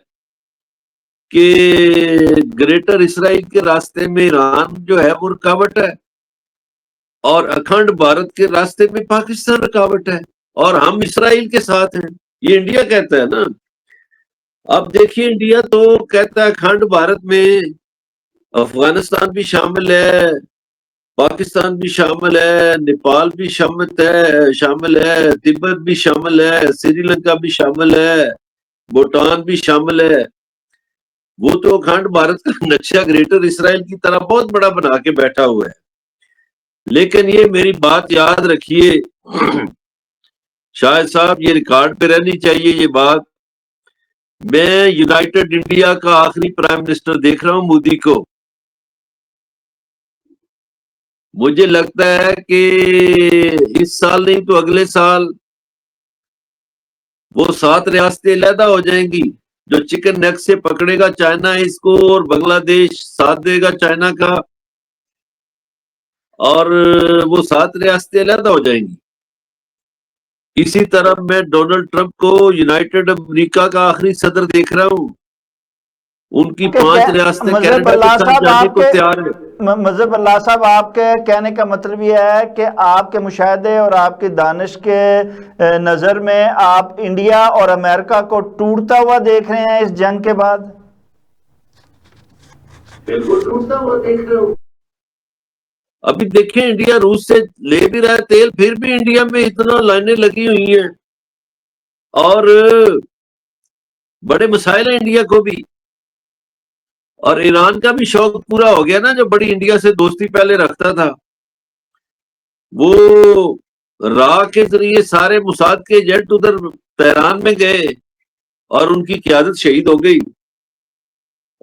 Speaker 2: کہ گریٹر اسرائیل کے راستے میں ایران جو ہے وہ رکاوٹ ہے، اور اکھنڈ بھارت کے راستے میں پاکستان رکاوٹ ہے، اور ہم اسرائیل کے ساتھ ہیں. یہ انڈیا کہتا ہے نا. اب دیکھیے انڈیا تو کہتا ہے اکھنڈ بھارت میں افغانستان بھی شامل ہے، پاکستان بھی شامل ہے، نیپال بھی شامل ہے، تبت بھی شامل ہے، سری لنکا بھی شامل ہے، بھوٹان بھی شامل ہے. وہ تو اکھنڈ بھارت کا نقشہ گریٹر اسرائیل کی طرح بہت بڑا بنا کے بیٹھا ہوا ہے. لیکن یہ میری بات یاد رکھیے شاہد صاحب، یہ ریکارڈ پہ رہنی چاہیے یہ بات. میں یونائیٹڈ انڈیا کا آخری پرائم منسٹر دیکھ رہا ہوں مودی کو. مجھے لگتا ہے کہ اس سال نہیں تو اگلے سال وہ 7 ریاستیں علیحدہ ہو جائیں گی. جو چکن نیک سے پکڑے گا چائنا اس کو، اور بنگلہ دیش ساتھ دے گا چائنا کا، اور وہ 7 ریاستیں علیحدہ ہو جائیں گی. اسی طرح میں ڈونلڈ ٹرمپ کو یونائیٹڈ امریکہ کا آخری صدر دیکھ رہا ہوں. ان کی 5 ریاستیں
Speaker 1: مذہب
Speaker 2: کینیڈا کے
Speaker 1: اللہ
Speaker 2: ساتھ
Speaker 1: صاحب
Speaker 2: جانے
Speaker 1: آپ
Speaker 2: کو
Speaker 1: کے
Speaker 2: تیار ہے.
Speaker 1: مذہب اللہ صاحب آپ کے کہنے کا مطلب یہ ہے کہ آپ کے مشاہدے اور آپ کی دانش کے نظر میں آپ انڈیا اور امریکہ کو ٹوٹتا ہوا دیکھ رہے ہیں اس جنگ کے بعد؟
Speaker 2: بالکل ٹوٹتا ہوا دیکھ رہا ہوں. ابھی دیکھیں انڈیا روس سے لے بھی رہا ہے تیل، پھر بھی انڈیا میں اتنا لائنیں لگی ہوئی ہیں، اور بڑے مسائل ہیں انڈیا کو بھی. اور ایران کا بھی شوق پورا ہو گیا نا، جو بڑی انڈیا سے دوستی پہلے رکھتا تھا. وہ راہ کے ذریعے سارے موساد کے ایجنٹ ادھر تہران میں گئے، اور ان کی قیادت شہید ہو گئی.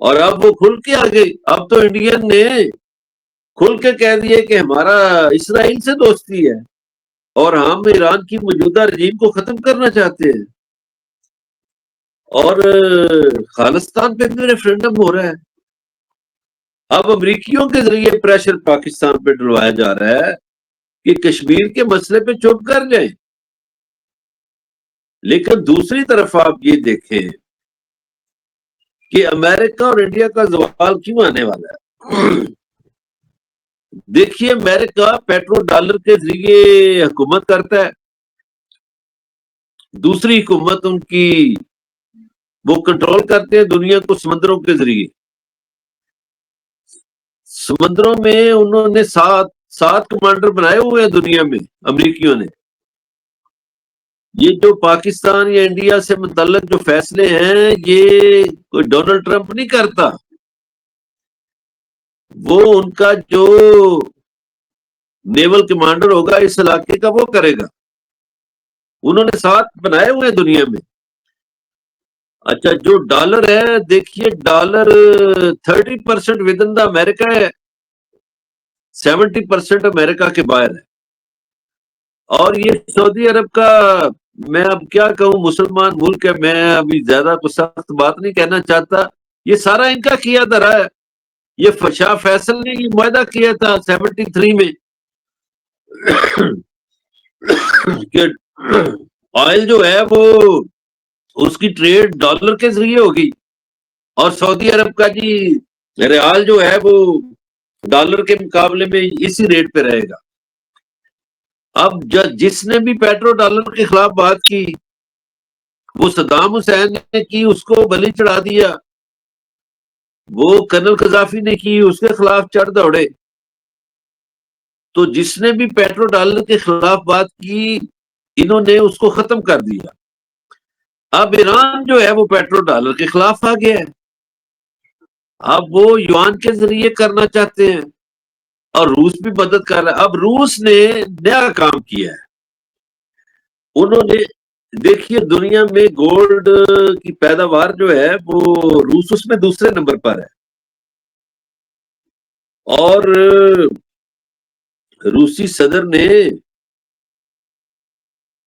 Speaker 2: اور اب وہ کھل کے آ گئی. اب تو انڈین نے کھل کے کہہ دیے کہ ہمارا اسرائیل سے دوستی ہے، اور ہم ایران کی موجودہ رجیم کو ختم کرنا چاہتے ہیں. اور خالصتان پہ بھی ریفرینڈم ہو رہا ہے. اب امریکیوں کے ذریعے پریشر پاکستان پہ ڈلوایا جا رہا ہے کہ کشمیر کے مسئلے پہ چپ کر جائیں. لیکن دوسری طرف آپ یہ دیکھیں کہ امریکہ اور انڈیا کا زوال کیوں آنے والا ہے. دیکھیے امریکہ پیٹرو ڈالر کے ذریعے حکومت کرتا ہے. دوسری حکومت ان کی وہ کنٹرول کرتے ہیں دنیا کو سمندروں کے ذریعے. سمندروں میں انہوں نے سات کمانڈر بنائے ہوئے ہیں دنیا میں امریکیوں نے. یہ جو پاکستان یا انڈیا سے متعلق جو فیصلے ہیں یہ کوئی ڈونلڈ ٹرمپ نہیں کرتا. وہ ان کا جو نیول کمانڈر ہوگا اس علاقے کا وہ کرے گا. انہوں نے 7 بنائے ہوئے ہیں دنیا میں. اچھا جو ڈالر ہے دیکھیے ڈالر 30% ود ان دا امریکہ ہے, 70% امریکہ کے باہر ہے. اور یہ سعودی عرب کا میں اب کیا کہوں مسلمان ملک ہے, میں ابھی زیادہ تو سخت بات نہیں کہنا چاہتا. یہ سارا ان کا کیا دھرا ہے. یہ شاہ فیصل نے یہ معاہدہ کیا تھا 73 میں کہ آئل جو ہے وہ اس کی ٹریڈ ڈالر کے ذریعے ہوگی اور سعودی عرب کا جی ریال جو ہے وہ ڈالر کے مقابلے میں اسی ریٹ پہ رہے گا. اب جس نے بھی پیٹرو ڈالر کے خلاف بات کی وہ صدام حسین نے کی, اس کو بلی چڑھا دیا. وہ کرنل قذافی نے کی, اس کے خلاف چڑھ دوڑے. تو جس نے بھی پیٹرو ڈالر کے خلاف بات کی انہوں نے اس کو ختم کر دیا. اب ایران جو ہے وہ پیٹرو ڈالر کے خلاف آ گیا ہے. اب وہ یوان کے ذریعے کرنا چاہتے ہیں اور روس بھی مدد کر رہا ہے. اب روس نے نیا کام کیا ہے. انہوں نے دیکھیے دنیا میں گولڈ کی پیداوار جو ہے وہ روس اس میں دوسرے نمبر پر ہے. اور روسی صدر نے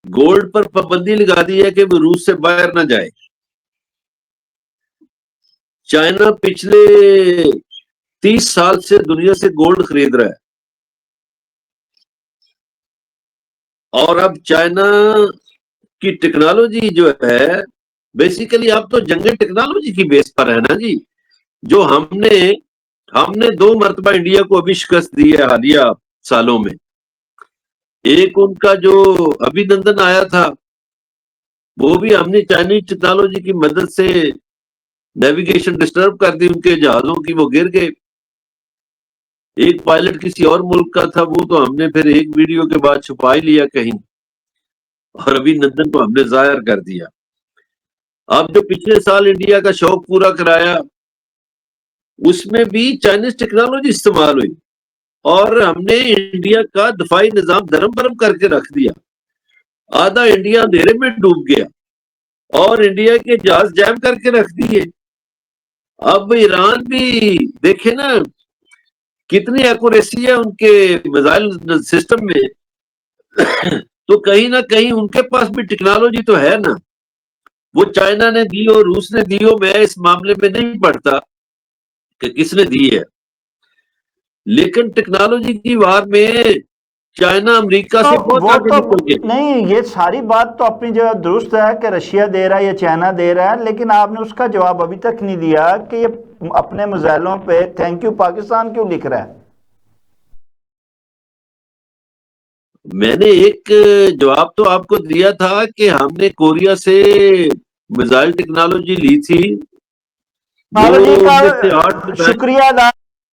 Speaker 2: گولڈ پر پابندی لگا دی ہے کہ وہ روس سے باہر نہ جائے. چائنا پچھلے 30 سال سے دنیا سے گولڈ خرید رہا ہے. اور اب چائنا کی ٹیکنالوجی جو ہے بیسیکلی اب تو جنگ ٹیکنالوجی کی بیس پر ہے نا جی. جو ہم نے 2 مرتبہ انڈیا کو ابھی شکست دی ہے حالیہ سالوں میں. ایک ان کا جو ابھی نندن آیا تھا وہ بھی ہم نے چائنیز ٹیکنالوجی کی مدد سے نیویگیشن ڈسٹرب کر دی ان کے جہازوں کی, وہ گر گئے. ایک پائلٹ کسی اور ملک کا تھا وہ تو ہم نے پھر ایک ویڈیو کے بعد چھپا ہی لیا کہیں اور ابھی نندن کو ہم نے ظاہر کر دیا. اب جو پچھلے سال انڈیا کا شوق پورا کرایا اس میں بھی چائنیز ٹیکنالوجی استعمال ہوئی اور ہم نے انڈیا کا دفاعی نظام دھرم برم کر کے رکھ دیا. آدھا انڈیا اندھیرے میں ڈوب گیا اور انڈیا کے جہاز جیم کر کے رکھ دیے. اب ایران بھی دیکھیں نا کتنی ایکوریسی ہے ان کے میزائل سسٹم میں. تو کہیں نہ کہیں ان کے پاس بھی ٹیکنالوجی تو ہے نا. وہ چائنا نے دی اور روس نے دی ہو, میں اس معاملے میں نہیں پڑھتا کہ کس نے دی ہے, لیکن ٹیکنالوجی کی وار میں چائنا امریکہ سے بہت
Speaker 1: وہ
Speaker 2: آگے
Speaker 1: تو
Speaker 2: نکل گیا.
Speaker 1: نہیں, یہ ساری بات تو اپنی جگہ درست ہے کہ رشیا دے رہا ہے یا چائنا دے رہا ہے, لیکن آپ نے اس کا جواب ابھی تک نہیں دیا کہ یہ اپنے میزائلوں پہ تھینک یو پاکستان کیوں لکھ رہا ہے.
Speaker 2: میں نے ایک جواب تو آپ کو دیا تھا کہ ہم نے کوریا سے میزائل ٹیکنالوجی لی تھی.
Speaker 1: ٹیکنالوجی کا شکریہ ادا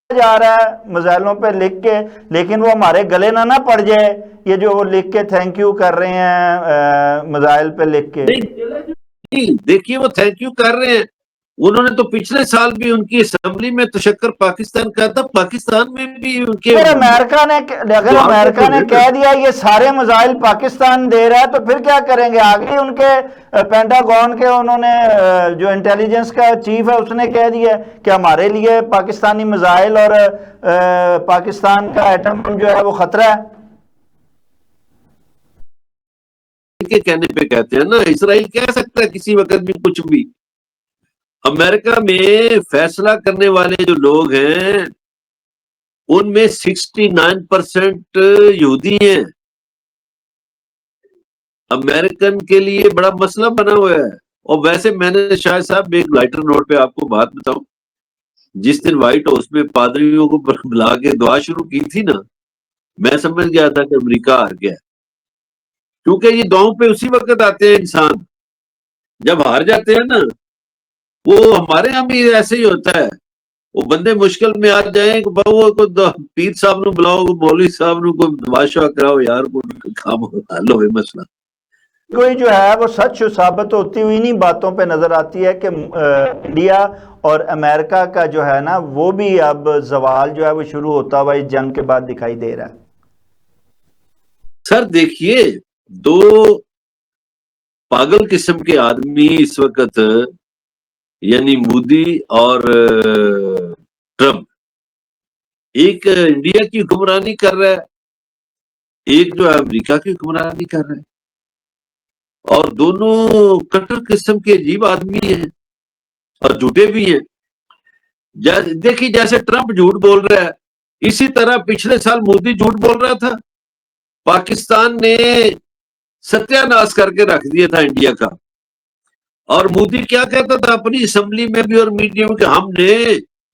Speaker 1: جا رہا ہے میزائلوں پہ لکھ کے, لیکن وہ ہمارے گلے نہ پڑ جائے یہ جو وہ لکھ کے تھینک یو کر رہے ہیں میزائل پہ لکھ کے.
Speaker 2: دیکھیے وہ تھینک یو کر رہے ہیں. انہوں نے تو پچھلے سال بھی ان کی اسمبلی میں تشکر پاکستان کا تھا, پاکستان میں بھی ان کے
Speaker 1: اگر امریکہ نے کہہ دیا یہ سارے میزائل پاکستان دے رہا ہے تو پھر کیا کریں گے. آگے ان کے پینٹاگون کے انہوں نے جو انٹیلیجنس کا چیف ہے اس نے کہہ دیا کہ ہمارے لیے پاکستانی میزائل اور پاکستان کا ایٹم جو ہے وہ خطرہ ہے.
Speaker 2: کے کہنے پہ کہتے ہیں نا, اسرائیل کہہ سکتا ہے کسی وقت بھی کچھ بھی. امریکہ میں فیصلہ کرنے والے جو لوگ ہیں ان میں 69% یہودی ہیں. امریکن کے لیے بڑا مسئلہ بنا ہوا ہے. اور ویسے میں نے شاہد صاحب ایک لائٹر نوٹ پہ آپ کو بات بتاؤں, جس دن وائٹ ہاؤس میں پادریوں کو بلا کے دعا شروع کی تھی نا, میں سمجھ گیا تھا کہ امریکہ ہار گیا, کیونکہ یہ دعاؤں پہ اسی وقت آتے ہیں انسان جب ہار جاتے ہیں نا. وہ ہمارے یہاں بھی ایسے ہی ہوتا ہے, وہ بندے مشکل میں آ جائیں پیر صاحب نو بلاؤ, مولوی صاحب نو کوئی دعا شعا کراؤ یار, کوئی کام حل ہوئے مسئلہ.
Speaker 1: کوئی جو ہے وہ سچ ثابت ہوتی ہوئی نہیں باتوں پہ نظر آتی ہے کہ انڈیا اور امریکہ کا جو ہے نا وہ بھی اب زوال جو ہے وہ شروع ہوتا ہوا اس جنگ کے بعد دکھائی دے رہا ہے.
Speaker 2: سر دیکھیے, دو پاگل قسم کے آدمی اس وقت, یعنی مودی اور ٹرمپ, ایک انڈیا کی حکمرانی کر رہا ہے, ایک جو ہے امریکہ کی حکمرانی کر رہا ہے, اور دونوں کٹر قسم کے عجیب آدمی ہیں اور جھوٹے بھی ہیں. دیکھیے جیسے ٹرمپ جھوٹ بول رہا ہے, اسی طرح پچھلے سال مودی جھوٹ بول رہا تھا. پاکستان نے ستیہ ناش کر کے رکھ دیا تھا انڈیا کا, اور مودی کیا کہتا تھا اپنی اسمبلی میں بھی اور میڈیا میں کہ ہم نے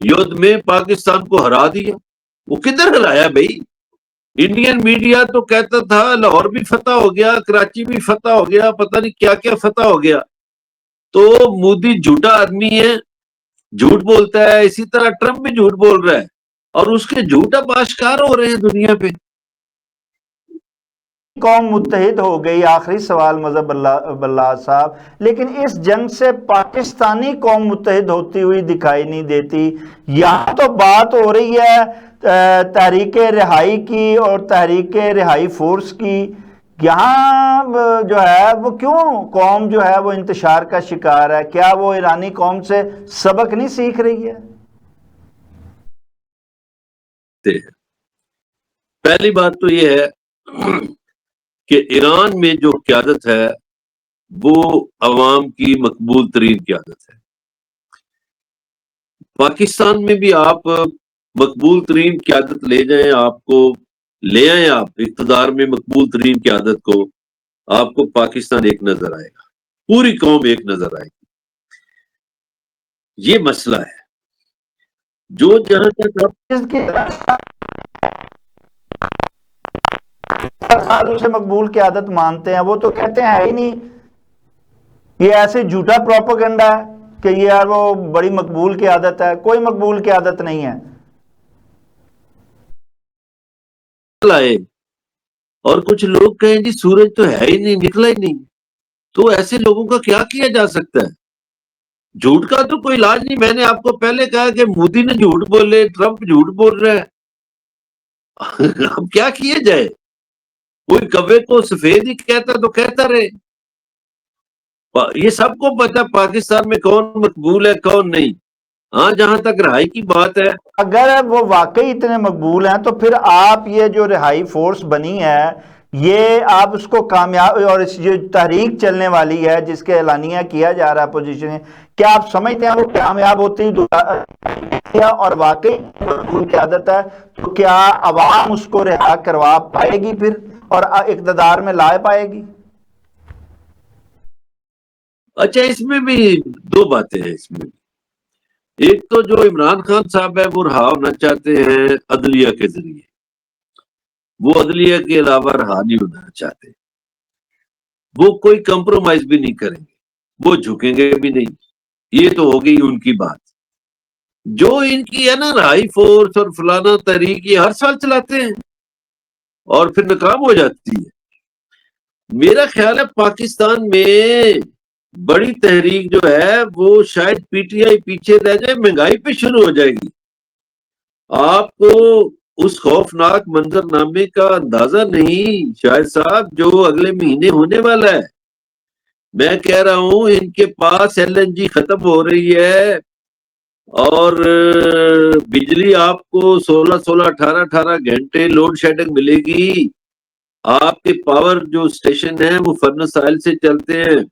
Speaker 2: یدھ میں پاکستان کو ہرا دیا. وہ کدھر ہرایا بھائی؟ انڈین میڈیا تو کہتا تھا لاہور بھی فتح ہو گیا, کراچی بھی فتح ہو گیا, پتہ نہیں کیا کیا فتح ہو گیا. تو مودی جھوٹا آدمی ہے, جھوٹ بولتا ہے. اسی طرح ٹرمپ بھی جھوٹ بول رہا ہے, اور اس کے جھوٹ اب آشکار ہو رہے ہیں دنیا پہ.
Speaker 1: قوم متحد ہو گئی. آخری سوال مذہب اللہ صاحب, لیکن اس جنگ سے پاکستانی قوم متحد ہوتی ہوئی دکھائی نہیں دیتی. یہاں تو بات ہو رہی ہے تحریک رہائی کی اور تحریک رہائی فورس کی. یہاں جو ہے وہ کیوں قوم جو ہے وہ انتشار کا شکار ہے؟ کیا وہ ایرانی قوم سے سبق نہیں سیکھ رہی ہے؟
Speaker 2: پہلی بات تو یہ ہے کہ ایران میں جو قیادت ہے وہ عوام کی مقبول ترین قیادت ہے. پاکستان میں بھی آپ مقبول ترین قیادت لے جائیں, آپ کو لے آئیں آپ اقتدار میں مقبول ترین قیادت کو, آپ کو پاکستان ایک نظر آئے گا, پوری قوم ایک نظر آئے گی. یہ مسئلہ ہے جو جہاں تک
Speaker 1: آپ اسے مقبول قیادت مانتے ہیں, وہ تو کہتے ہیں ہے ہی نہیں. یہ ایسے جھوٹا پروپیگنڈا ہے کہ یہ یار وہ بڑی مقبول قیادت ہے. کوئی مقبول قیادت نہیں ہے.
Speaker 2: آئے اور کچھ لوگ کہیں جی سورج تو ہے ہی نہیں, نکلا ہی نہیں, تو ایسے لوگوں کا کیا کیا جا سکتا ہے؟ جھوٹ کا تو کوئی علاج نہیں. میں نے آپ کو پہلے کہا کہ مودی نے جھوٹ بولے, ٹرمپ جھوٹ بول رہا ہے, اب کیا کیا جائے؟ کوئی کوے کو سفید ہی کہتا تو کہتا رہے. یہ سب کو پتا پاکستان میں کون مقبول ہے کون نہیں. ہاں جہاں تک رہائی کی بات ہے,
Speaker 1: اگر وہ واقعی اتنے مقبول ہیں تو پھر آپ یہ جو رہائی فورس بنی ہے یہ آپ اس کو کامیاب, اور اس جو تحریک چلنے والی ہے جس کے اعلانیہ کیا جا رہا ہے اپوزیشن, کیا آپ سمجھتے ہیں وہ کامیاب ہوتی اور واقعی مقبول قیادت ہے تو کیا عوام اس کو رہا کروا پائے گی پھر اور اقتدار میں لا پائے گی؟
Speaker 2: اچھا اس میں بھی دو باتیں ہیں. اس میں ایک تو جو عمران خان صاحب ہے وہ رہا ہونا چاہتے ہیں عدلیہ کے ذریعے, وہ عدلیہ کے علاوہ رہا نہیں ہونا چاہتے. وہ کوئی کمپرومائز بھی نہیں کریں گے, وہ جھکیں گے بھی نہیں. یہ تو ہو گئی ان کی بات. جو ان کی ہے نا رہائی فورس اور فلانا تحریک, یہ ہر سال چلاتے ہیں اور پھر ناکام ہو جاتی ہے. میرا خیال ہے پاکستان میں بڑی تحریک جو ہے وہ شاید پی ٹی آئی پیچھے رہ جائے, مہنگائی پہ شروع ہو جائے گی. آپ کو اس خوفناک منظر نامے کا اندازہ نہیں شاہد صاحب جو اگلے مہینے ہونے والا ہے. میں کہہ رہا ہوں ان کے پاس ایل این جی ختم ہو رہی ہے, اور بجلی آپ کو 16-18 گھنٹے لوڈ شیڈنگ ملے گی. آپ کے پاور جو اسٹیشن ہیں وہ فرنس آئل سے چلتے ہیں.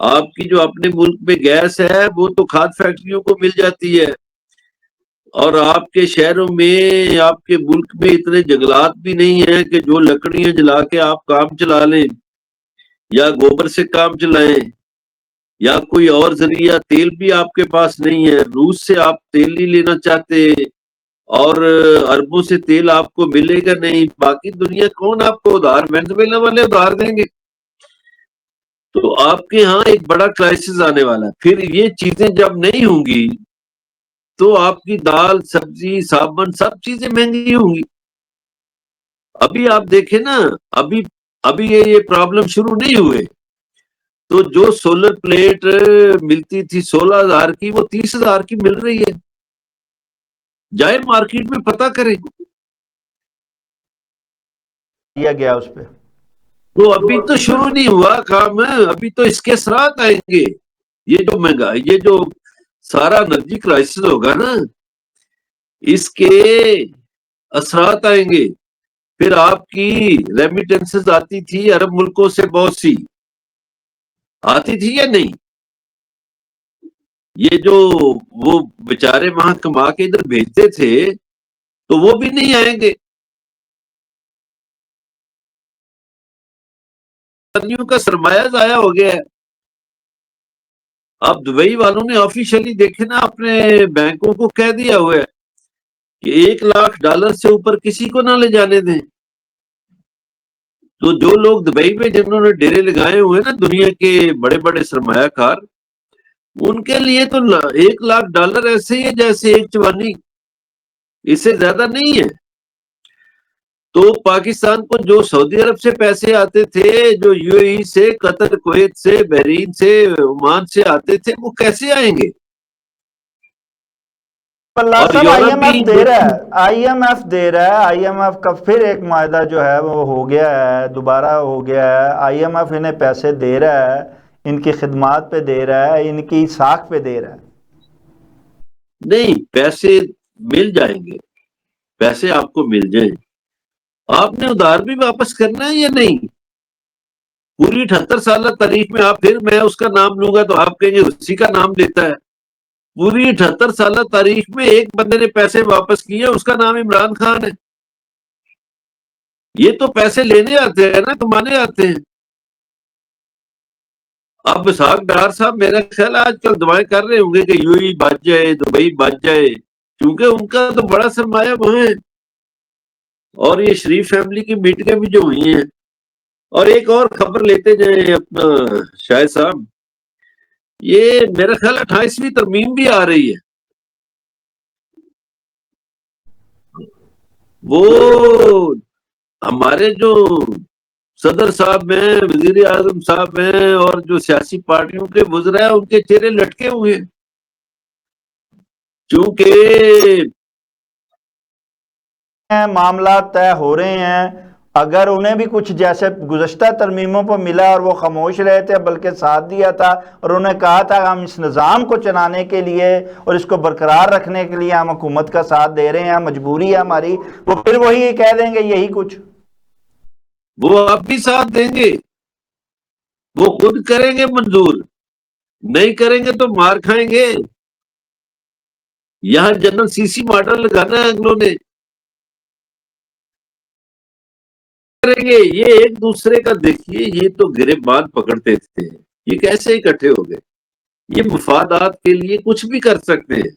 Speaker 2: آپ کی جو اپنے ملک میں گیس ہے وہ تو کھاد فیکٹریوں کو مل جاتی ہے، اور آپ کے شہروں میں، آپ کے ملک میں اتنے جنگلات بھی نہیں ہیں کہ جو لکڑیاں جلا کے آپ کام چلا لیں یا گوبر سے کام چلائیں، یا کوئی اور ذریعہ تیل بھی آپ کے پاس نہیں ہے، روس سے آپ تیل نہیں لینا چاہتے، اور اربوں سے تیل آپ کو ملے گا نہیں، باقی دنیا کون آپ کو ادھار، وینزویلا والے ادھار دیں گے؟ تو آپ کے ہاں ایک بڑا کرائسس آنے والا ہے۔ پھر یہ چیزیں جب نہیں ہوں گی تو آپ کی دال، سبزی، صابن، سب چیزیں مہنگی ہوں گی۔ ابھی آپ دیکھیں نا، ابھی ابھی یہ پرابلم شروع نہیں ہوئے تو جو سولر پلیٹ ملتی تھی 16,000 کی، وہ 30,000 کی مل رہی ہے۔ جائے مارکیٹ میں پتہ کریں۔
Speaker 1: دیا گیا اس پہ۔
Speaker 2: تو ابھی تو شروع نہیں ہوا کام ہے، ابھی تو اس کے اثرات آئیں گے۔ یہ جو مہنگائی، یہ جو سارا انرجی کرائسس ہوگا نا، اس کے اثرات آئیں گے۔ پھر آپ کی ریمیٹنسز آتی تھی عرب ملکوں سے، بہت سی آتی تھی یا نہیں؟ یہ جو وہ بیچارے وہاں کما کے ادھر بھیجتے تھے تو وہ بھی نہیں آئیں گے۔ آدمیوں کا سرمایہ ضائع ہو گیا ہے۔ اب دبئی والوں نے آفیشلی دیکھے نا، اپنے بینکوں کو کہہ دیا ہوا ہے کہ $1,00,000 سے اوپر کسی کو نہ لے جانے دیں۔ تو جو لوگ دبئی میں جنہوں نے ڈیرے لگائے ہوئے نا، دنیا کے بڑے بڑے سرمایہ کار، ان کے لیے تو $1,00,000 ایسے ہی ہے جیسے ایک چوانی، اس سے زیادہ نہیں ہے۔ تو پاکستان کو جو سعودی عرب سے پیسے آتے تھے، جو یو اے ای سے، قطر، کویت سے، بحرین سے، عمان سے آتے تھے، وہ کیسے آئیں گے؟
Speaker 1: اللہ
Speaker 2: اور
Speaker 1: صاحب آئی
Speaker 2: یورپ
Speaker 1: ایم ایف
Speaker 2: بھی
Speaker 1: دے رہا ہے، آئی ایم ایف دے رہا ہے، آئی ایم ایف کا پھر ایک معاہدہ جو ہے وہ ہو گیا ہے، دوبارہ ہو گیا ہے۔ آئی ایم ایف انہیں پیسے دے رہا ہے، ان کی خدمات پہ دے رہا ہے، ان کی ساکھ پہ دے رہا ہے۔
Speaker 2: نہیں، پیسے مل جائیں گے، پیسے آپ کو مل جائیں۔ آپ نے ادھار بھی واپس کرنا ہے یا نہیں؟ پوری 78 سالہ تاریخ میں آپ، پھر میں اس کا نام لوں گا تو آپ کہیں گے اسی کا نام لیتا ہے۔ پوری 78 سالہ تاریخ میں ایک بندے نے پیسے واپس کیے، اس کا نام عمران خان ہے۔ یہ تو پیسے لینے آتے ہیں نا، کمانے آتے ہیں۔ اب اسحاق ڈار صاحب میرا خیال آج کل دعائیں کر رہے ہوں گے کہ یو ہی بچ جائے، دبئی بچ جائے، کیونکہ ان کا تو بڑا سرمایہ وہاں ہے۔ اور یہ شریف فیملی کی میٹنگیں بھی جو ہوئی ہیں۔ اور ایک اور خبر لیتے جائیں اپنا شاہد صاحب، یہ میرا خیال 28ویں ترمیم بھی آ رہی ہے۔ وہ ہمارے جو صدر صاحب ہیں، وزیر اعظم صاحب ہیں، اور جو سیاسی پارٹیوں کے وزراء ہیں، ان کے چہرے لٹکے ہوئے ہیں، چونکہ
Speaker 1: معاملات طے ہو رہے ہیں۔ اگر انہیں بھی کچھ جیسے گزشتہ ترمیموں پر ملا اور وہ خاموش رہے تھے، بلکہ ساتھ دیا تھا اور انہیں کہا تھا ہم اس نظام کو چلانے کے لیے اور اس کو برقرار رکھنے کے لیے ہم حکومت کا ساتھ دے رہے ہیں، مجبوری ہے ہماری، وہ پھر وہی کہہ دیں گے یہی کچھ۔
Speaker 2: وہ اب بھی ساتھ دیں گے، وہ خود کریں گے منظور، نہیں کریں گے تو مار کھائیں گے۔ یہاں جنرل سی سی ماڈل لگانا ہے انگلوں نے، کریں گے۔ یہ ایک دوسرے کا دیکھیے، یہ تو گریبان پکڑتے تھے، یہ کیسے اکٹھے ہو گئے؟ یہ مفادات کے لیے کچھ بھی کر سکتے ہیں۔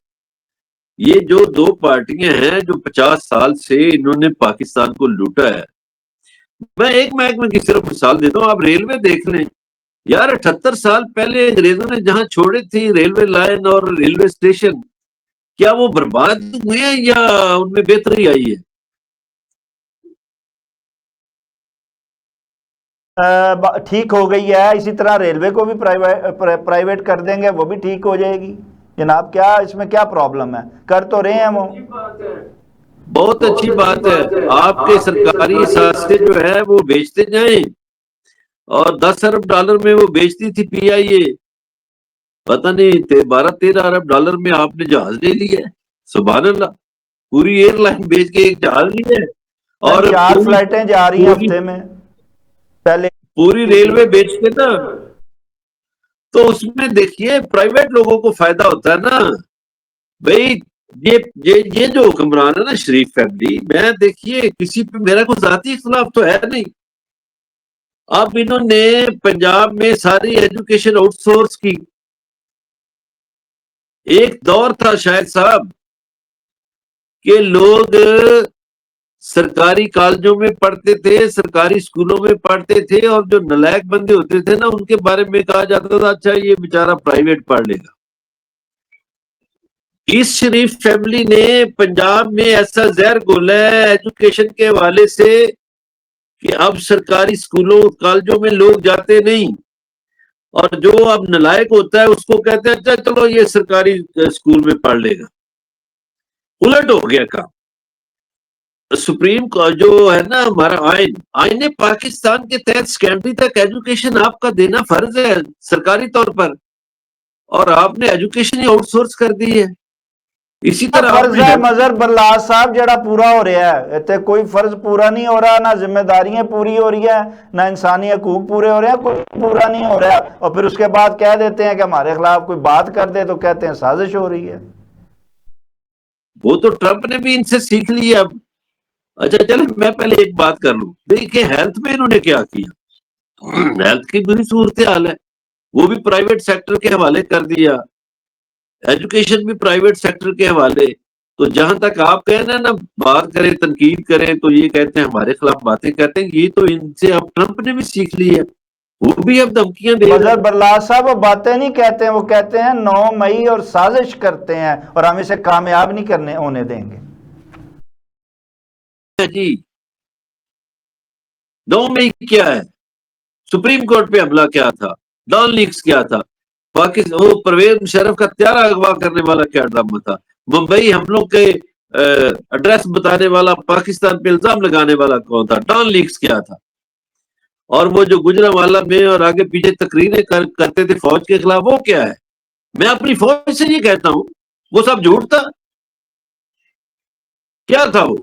Speaker 2: یہ جو دو پارٹیاں ہیں جو 50 سال سے انہوں نے پاکستان کو لوٹا ہے، میں ایک محکمے کی صرف مثال دیتا ہوں، آپ ریلوے دیکھ لیں یار، 78 سال پہلے انگریزوں نے جہاں چھوڑے تھے ریلوے لائن اور ریلوے اسٹیشن، کیا وہ برباد ہوئے ہیں یا ان میں بہتری آئی ہے؟
Speaker 1: ٹھیک ہو گئی ہے۔ اسی طرح ریلوے کو بھی پرائیویٹ کر دیں گے، وہ بھی ٹھیک ہو جائے گی۔ جناب کیا اس میں کیا پرابلم ہے؟ کر تو رہے ہیں وہ۔
Speaker 2: بہت اچھی بات ہے، آپ کے سرکاری اثاثے جو ہے وہ بیچتے جائیں، اور $10 ارب میں وہ بیچتی تھی پی آئی اے، پتہ نہیں 12-13 ارب ڈالر میں آپ نے جہاز لے لیا ہے۔ سبحان اللہ، پوری ایئر لائن بیچ کے ایک جہاز لیا ہے، اور
Speaker 1: 4 فلائٹیں جا رہی ہیں ہفتے میں پہلے۔
Speaker 2: پوری ریلوے بیچ کے نا تو اس میں دیکھیے پرائیویٹ لوگوں کو فائدہ ہوتا ہے نا بھائی. یہ جو حکمران ہے نا شریف فیملی، میں دیکھیے کسی پہ میرا کوئی ذاتی اختلاف تو ہے نہیں. اب انہوں نے پنجاب میں ساری ایجوکیشن آؤٹ سورس کی. ایک دور تھا شاہد صاحب کہ لوگ سرکاری کالجوں میں پڑھتے تھے، سرکاری اسکولوں میں پڑھتے تھے، اور جو نالائق بندے ہوتے تھے نا ان کے بارے میں کہا جاتا تھا اچھا یہ بیچارہ پرائیویٹ پڑھ لے گا. اس شریف فیملی نے پنجاب میں ایسا زہر گھولا ہے ایجوکیشن کے حوالے سے کہ اب سرکاری اسکولوں کالجوں میں لوگ جاتے نہیں، اور جو اب نالائق ہوتا ہے اس کو کہتے ہیں اچھا چلو یہ سرکاری اسکول میں پڑھ لے گا. الٹ ہو گیا کام. سپریم جو ہے نا ہمارا آئین پاکستان کے تحت سیکنڈری تک ایجوکیشن آپ کا دینا فرض ہے سرکاری طور پر، اور آپ نے ایجوکیشن ہی آؤٹ سورس کر دی ہے. اسی طرح
Speaker 1: فرض ہے مظہر برلاس صاحب جڑا پورا ہو رہا ہے، تے کوئی فرض پورا نہیں ہو رہا، نہ ذمہ داریاں پوری ہو رہی ہیں، نہ انسانی حقوق پورے ہو رہے ہیں، کوئی پورا نہیں ہو رہا، اور پھر اس کے بعد کہہ دیتے ہیں کہ ہمارے خلاف کوئی بات کر دے تو کہتے ہیں سازش ہو رہی ہے.
Speaker 2: وہ تو ٹرمپ نے بھی ان سے سیکھ لی اب. اچھا چلیں میں پہلے ایک بات کر لوں. دیکھیں ہیلتھ میں انہوں نے کیا کیا، ہیلتھ کی بری صورتحال ہے، وہ بھی پرائیویٹ سیکٹر کے حوالے کر دیا، ایجوکیشن بھی پرائیویٹ سیکٹر کے حوالے. تو جہاں تک آپ کہنا نا بات کریں تنقید کریں تو یہ کہتے ہیں ہمارے خلاف باتیں کرتے ہیں. یہ تو ان سے اب ٹرمپ نے بھی سیکھ لی ہے، وہ بھی اب دھمکیاں دے رہے
Speaker 1: مظہر برلاس صاحب وہ باتیں نہیں کہتے ہیں، وہ کہتے ہیں 9 مئی اور سازش کرتے ہیں اور ہم اسے کامیاب نہیں ہونے دیں گے.
Speaker 2: جی 9 مئی کیا ہے، سپریم کورٹ پہ حملہ کیا تھا، ڈان لیکس کیا تھا، پاکستان وہ پرویز مشرف کا تیارہ اغوا کرنے والا کیا ڈرامہ تھا، ممبئی حملوں کے ایڈریس بتانے والا، پاکستان پہ الزام لگانے والا کون تھا، ڈان لیکس کیا تھا. اور وہ جو گجرانوالہ میں اور آگے پیچھے تقریریں کرتے تھے فوج کے خلاف، وہ کیا ہے. میں اپنی فوج سے یہ کہتا ہوں وہ سب جھوٹ تھا. کیا تھا وہ؟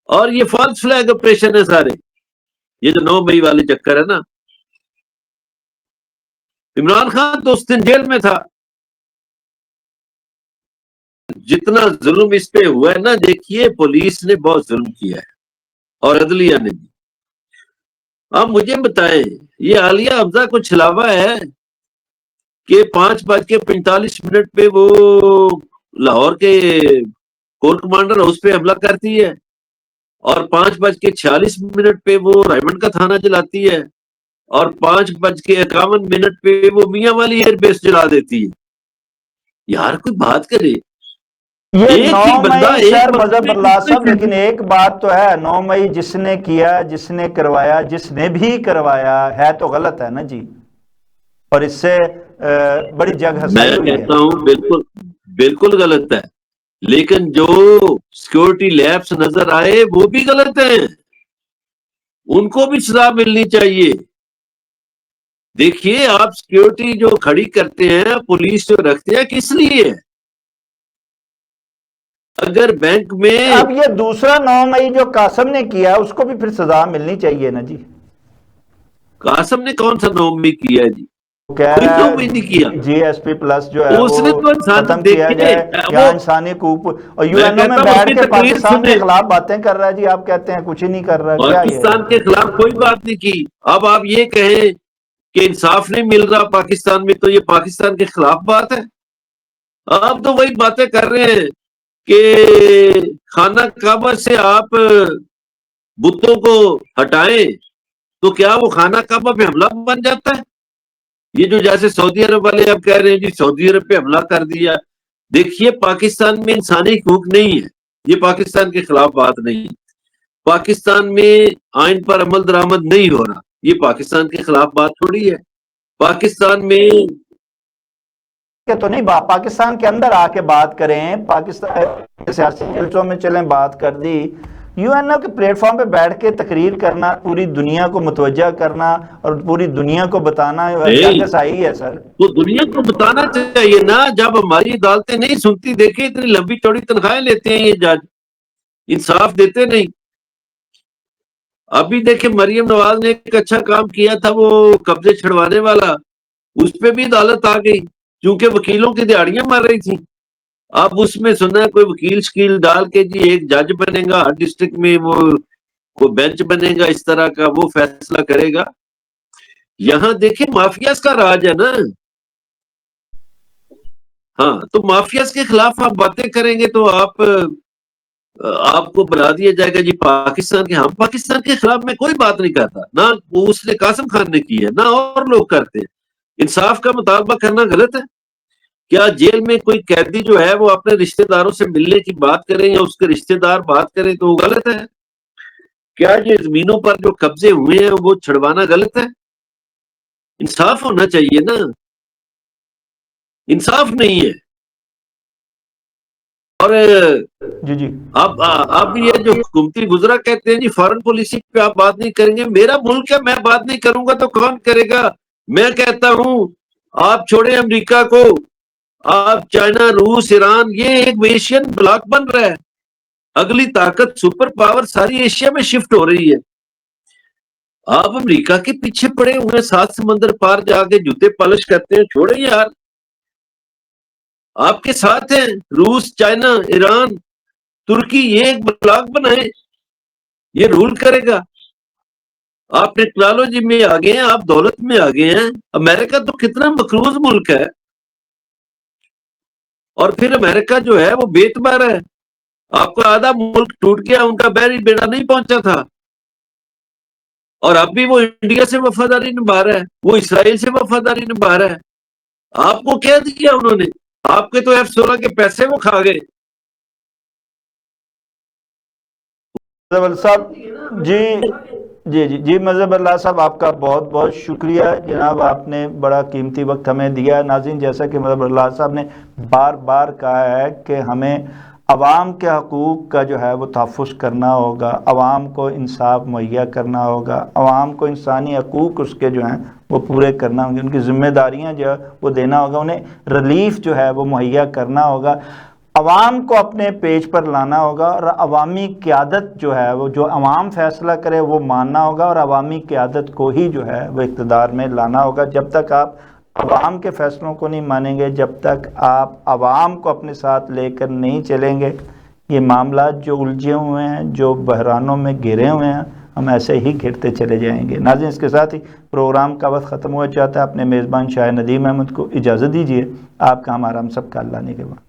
Speaker 2: اور یہ فالس فلیگ آپریشن ہے سارے. یہ جو 9 مئی والے چکر ہے نا، عمران خان تو اس دن جیل میں تھا. جتنا ظلم اس پہ ہوا ہے نا، دیکھیے پولیس نے بہت ظلم کیا ہے اور عدلیہ نے بھی. اب مجھے بتائیں یہ عالیہ حمزہ کو چھلاوا ہے کہ 5:45 پہ وہ لاہور کے کور کمانڈر ہاؤس پہ حملہ کرتی ہے، اور 5:46 پہ وہ رائمنڈ کا تھانہ جلاتی ہے، اور 5:51 پہ وہ میاں والی ایئر بیس جلا دیتی ہے. یار کوئی بات کرے.
Speaker 1: یہ 9 مئی سر مظہر
Speaker 2: میں
Speaker 1: برلاس صاحب، لیکن ایک بات تو ہے 9 مئی جس نے کیا، جس نے کروایا، جس نے بھی کروایا ہے تو غلط ہے نا جی، اور اس سے بڑی جگ ہنسائی
Speaker 2: میں
Speaker 1: ہوئی ہے.
Speaker 2: کہتا ہوں بالکل بالکل غلط ہے، لیکن جو سیکورٹی لیبس نظر آئے وہ بھی غلط ہیں، ان کو بھی سزا ملنی چاہیے. دیکھیے آپ سیکورٹی جو کھڑی کرتے ہیں، پولیس جو رکھتے ہیں، کس لیے؟ اگر بینک میں
Speaker 1: اب یہ دوسرا 9 مئی جو قاسم نے کیا اس کو بھی پھر سزا ملنی چاہیے نا جی.
Speaker 2: قاسم نے کون سا 9 مئی کیا جی؟
Speaker 1: وہ کہہ
Speaker 2: کوئی
Speaker 1: رہا
Speaker 2: 9 مئی نہیں کیا.
Speaker 1: ہے جی ایس پی پلس جو ہے
Speaker 2: اس
Speaker 1: وہ
Speaker 2: نے تو انسان
Speaker 1: ختم کیا
Speaker 2: دیکھیے
Speaker 1: جائے،
Speaker 2: وہ
Speaker 1: یہاں انسانی حقوق، اور یو
Speaker 2: میں
Speaker 1: این او میں
Speaker 2: کہتا ہوں
Speaker 1: بیٹھ
Speaker 2: اپنی
Speaker 1: کے
Speaker 2: تقریر
Speaker 1: پاکستان کے
Speaker 2: سنیں.
Speaker 1: خلاف باتیں کر رہا ہے جی. آپ کہتے ہیں کچھ ہی نہیں کر رہا، کیا یہ ہے؟
Speaker 2: پاکستان کے خلاف کوئی بات نہیں کی. اب آپ یہ کہیں کہ انصاف نہیں مل رہا پاکستان میں، تو یہ پاکستان کے خلاف بات ہے. آپ تو وہی باتیں کر رہے ہیں کہ خانہ کعبہ سے آپ بتوں کو ہٹائیں تو کیا وہ خانہ کعبہ پہ حملہ بن جاتا ہے؟ یہ جو جیسے سعودی عرب والے اب کہہ رہے ہیں جی سعودی عرب پہ حملہ کر دیا. دیکھیے پاکستان میں انسانی حقوق نہیں ہے، یہ پاکستان کے خلاف بات نہیں ہے. پاکستان میں آئین پر عمل درآمد نہیں ہو رہا، یہ پاکستان کے خلاف بات تھوڑی ہے. پاکستان میں
Speaker 1: کہ تو نہیں پاکستان کے اندر آ کے بات کریں، پاکستان سیاسی جلسوں میں چلیں، بات کر دی. یو این او کے پلیٹ فارم پہ بیٹھ کے تقریر کرنا، پوری دنیا کو متوجہ کرنا اور پوری دنیا کو بتانا جگ صحیح ہے سر.
Speaker 2: تو دنیا کو بتانا چاہیے نا، جب ہماری عدالتیں نہیں سنتی. دیکھیں اتنی لمبی چوڑی تنخواہیں لیتے ہیں یہ جج، انصاف دیتے نہیں. ابھی دیکھیں مریم نواز نے ایک اچھا کام کیا تھا، وہ قبضے چھڑوانے والا، اس پہ بھی عدالت آ گئی کیونکہ وکیلوں کی دیہڑیاں مار رہی تھیں۔ اب اس میں سنا ہے کوئی وکیل شکیل ڈال کے جی ایک جج بنے گا ہر ڈسٹرکٹ میں، وہ کوئی بینچ بنے گا اس طرح کا، وہ فیصلہ کرے گا۔ یہاں دیکھیں مافیاز کا راج ہے نا، ہاں تو مافیاز کے خلاف آپ باتیں کریں گے تو آپ کو بلا دیا جائے گا جی پاکستان کے، ہم پاکستان کے خلاف میں کوئی بات نہیں کرتا، نہ اس نے قاسم خان نے کی ہے نہ اور لوگ کرتے ہیں۔ انصاف کا مطالبہ کرنا غلط ہے؟ کیا جیل میں کوئی قیدی جو ہے وہ اپنے رشتہ داروں سے ملنے کی بات کریں یا اس کے رشتہ دار بات کریں تو وہ غلط ہے؟ کیا یہ زمینوں پر جو قبضے ہوئے ہیں وہ چھڑوانا غلط ہے؟ انصاف ہونا چاہیے نا، انصاف نہیں ہے۔ اور
Speaker 1: جی جی
Speaker 2: اب یہ جو حکومتی وزراء کہتے ہیں جی فارن پالیسی پہ آپ بات نہیں کریں گے، میرا ملک ہے، میں بات نہیں کروں گا تو کون کرے گا؟ میں کہتا ہوں آپ چھوڑیں امریکہ کو، آپ چائنا، روس، ایران، یہ ایک ایشین بلاک بن رہا ہے، اگلی طاقت سپر پاور ساری ایشیا میں شفٹ ہو رہی ہے۔ آپ امریکہ کے پیچھے پڑے ہوئے، 7 سمندر پار جا کے جوتے پالش کرتے ہیں، چھوڑیں یار، آپ کے ساتھ ہیں روس، چائنا، ایران، ترکی، یہ ایک بلاک بنائے، یہ رول کرے گا۔ آپ ٹیکنالوجی میں آگے ہیں، آپ دولت میں آگے ہیں، امریکہ تو کتنا مقروض ملک ہے، اور پھر امریکہ جو ہے وہ بے اعتبار ہے۔ آپ کا آدھا ملک ٹوٹ گیا، ان کا بحری بیڑا نہیں پہنچا تھا، اور اب بھی وہ انڈیا سے وفاداری نبھا رہا ہے، وہ اسرائیل سے وفاداری نبھا رہا ہے۔ آپ کو کیا دیا انہوں نے؟ آپ کے تو F-16 کے پیسے وہ کھا گئے۔
Speaker 1: مظہر صاحب جی جی مظہر اللہ صاحب، آپ کا بہت بہت شکریہ جناب، آپ نے بڑا قیمتی وقت ہمیں دیا۔ ناظرین، جیسا کہ مظہر اللہ صاحب نے بار بار کہا ہے کہ ہمیں عوام کے حقوق کا جو ہے وہ تحفظ کرنا ہوگا، عوام کو انصاف مہیا کرنا ہوگا، عوام کو انسانی حقوق اس کے جو ہیں وہ پورے کرنا ہوں گے، ان کی ذمہ داریاں جو ہے وہ دینا ہوگا، انہیں ریلیف جو ہے وہ مہیا کرنا ہوگا، عوام کو اپنے پیج پر لانا ہوگا، اور عوامی قیادت جو ہے وہ جو عوام فیصلہ کرے وہ ماننا ہوگا، اور عوامی قیادت کو ہی جو ہے وہ اقتدار میں لانا ہوگا۔ جب تک آپ عوام کے فیصلوں کو نہیں مانیں گے، جب تک آپ عوام کو اپنے ساتھ لے کر نہیں چلیں گے، یہ معاملات جو الجھے ہوئے ہیں، جو بحرانوں میں گھرے ہوئے ہیں، ہم ایسے ہی گھرتے چلے جائیں گے۔ ناظرین، اس کے ساتھ ہی پروگرام کا وقت ختم ہوا چاہتا ہے۔ اپنے میزبان شاہ ندیم احمد کو اجازت دیجیے۔ آپ کا ہمارا ہم سب کا اللہ نگہبان۔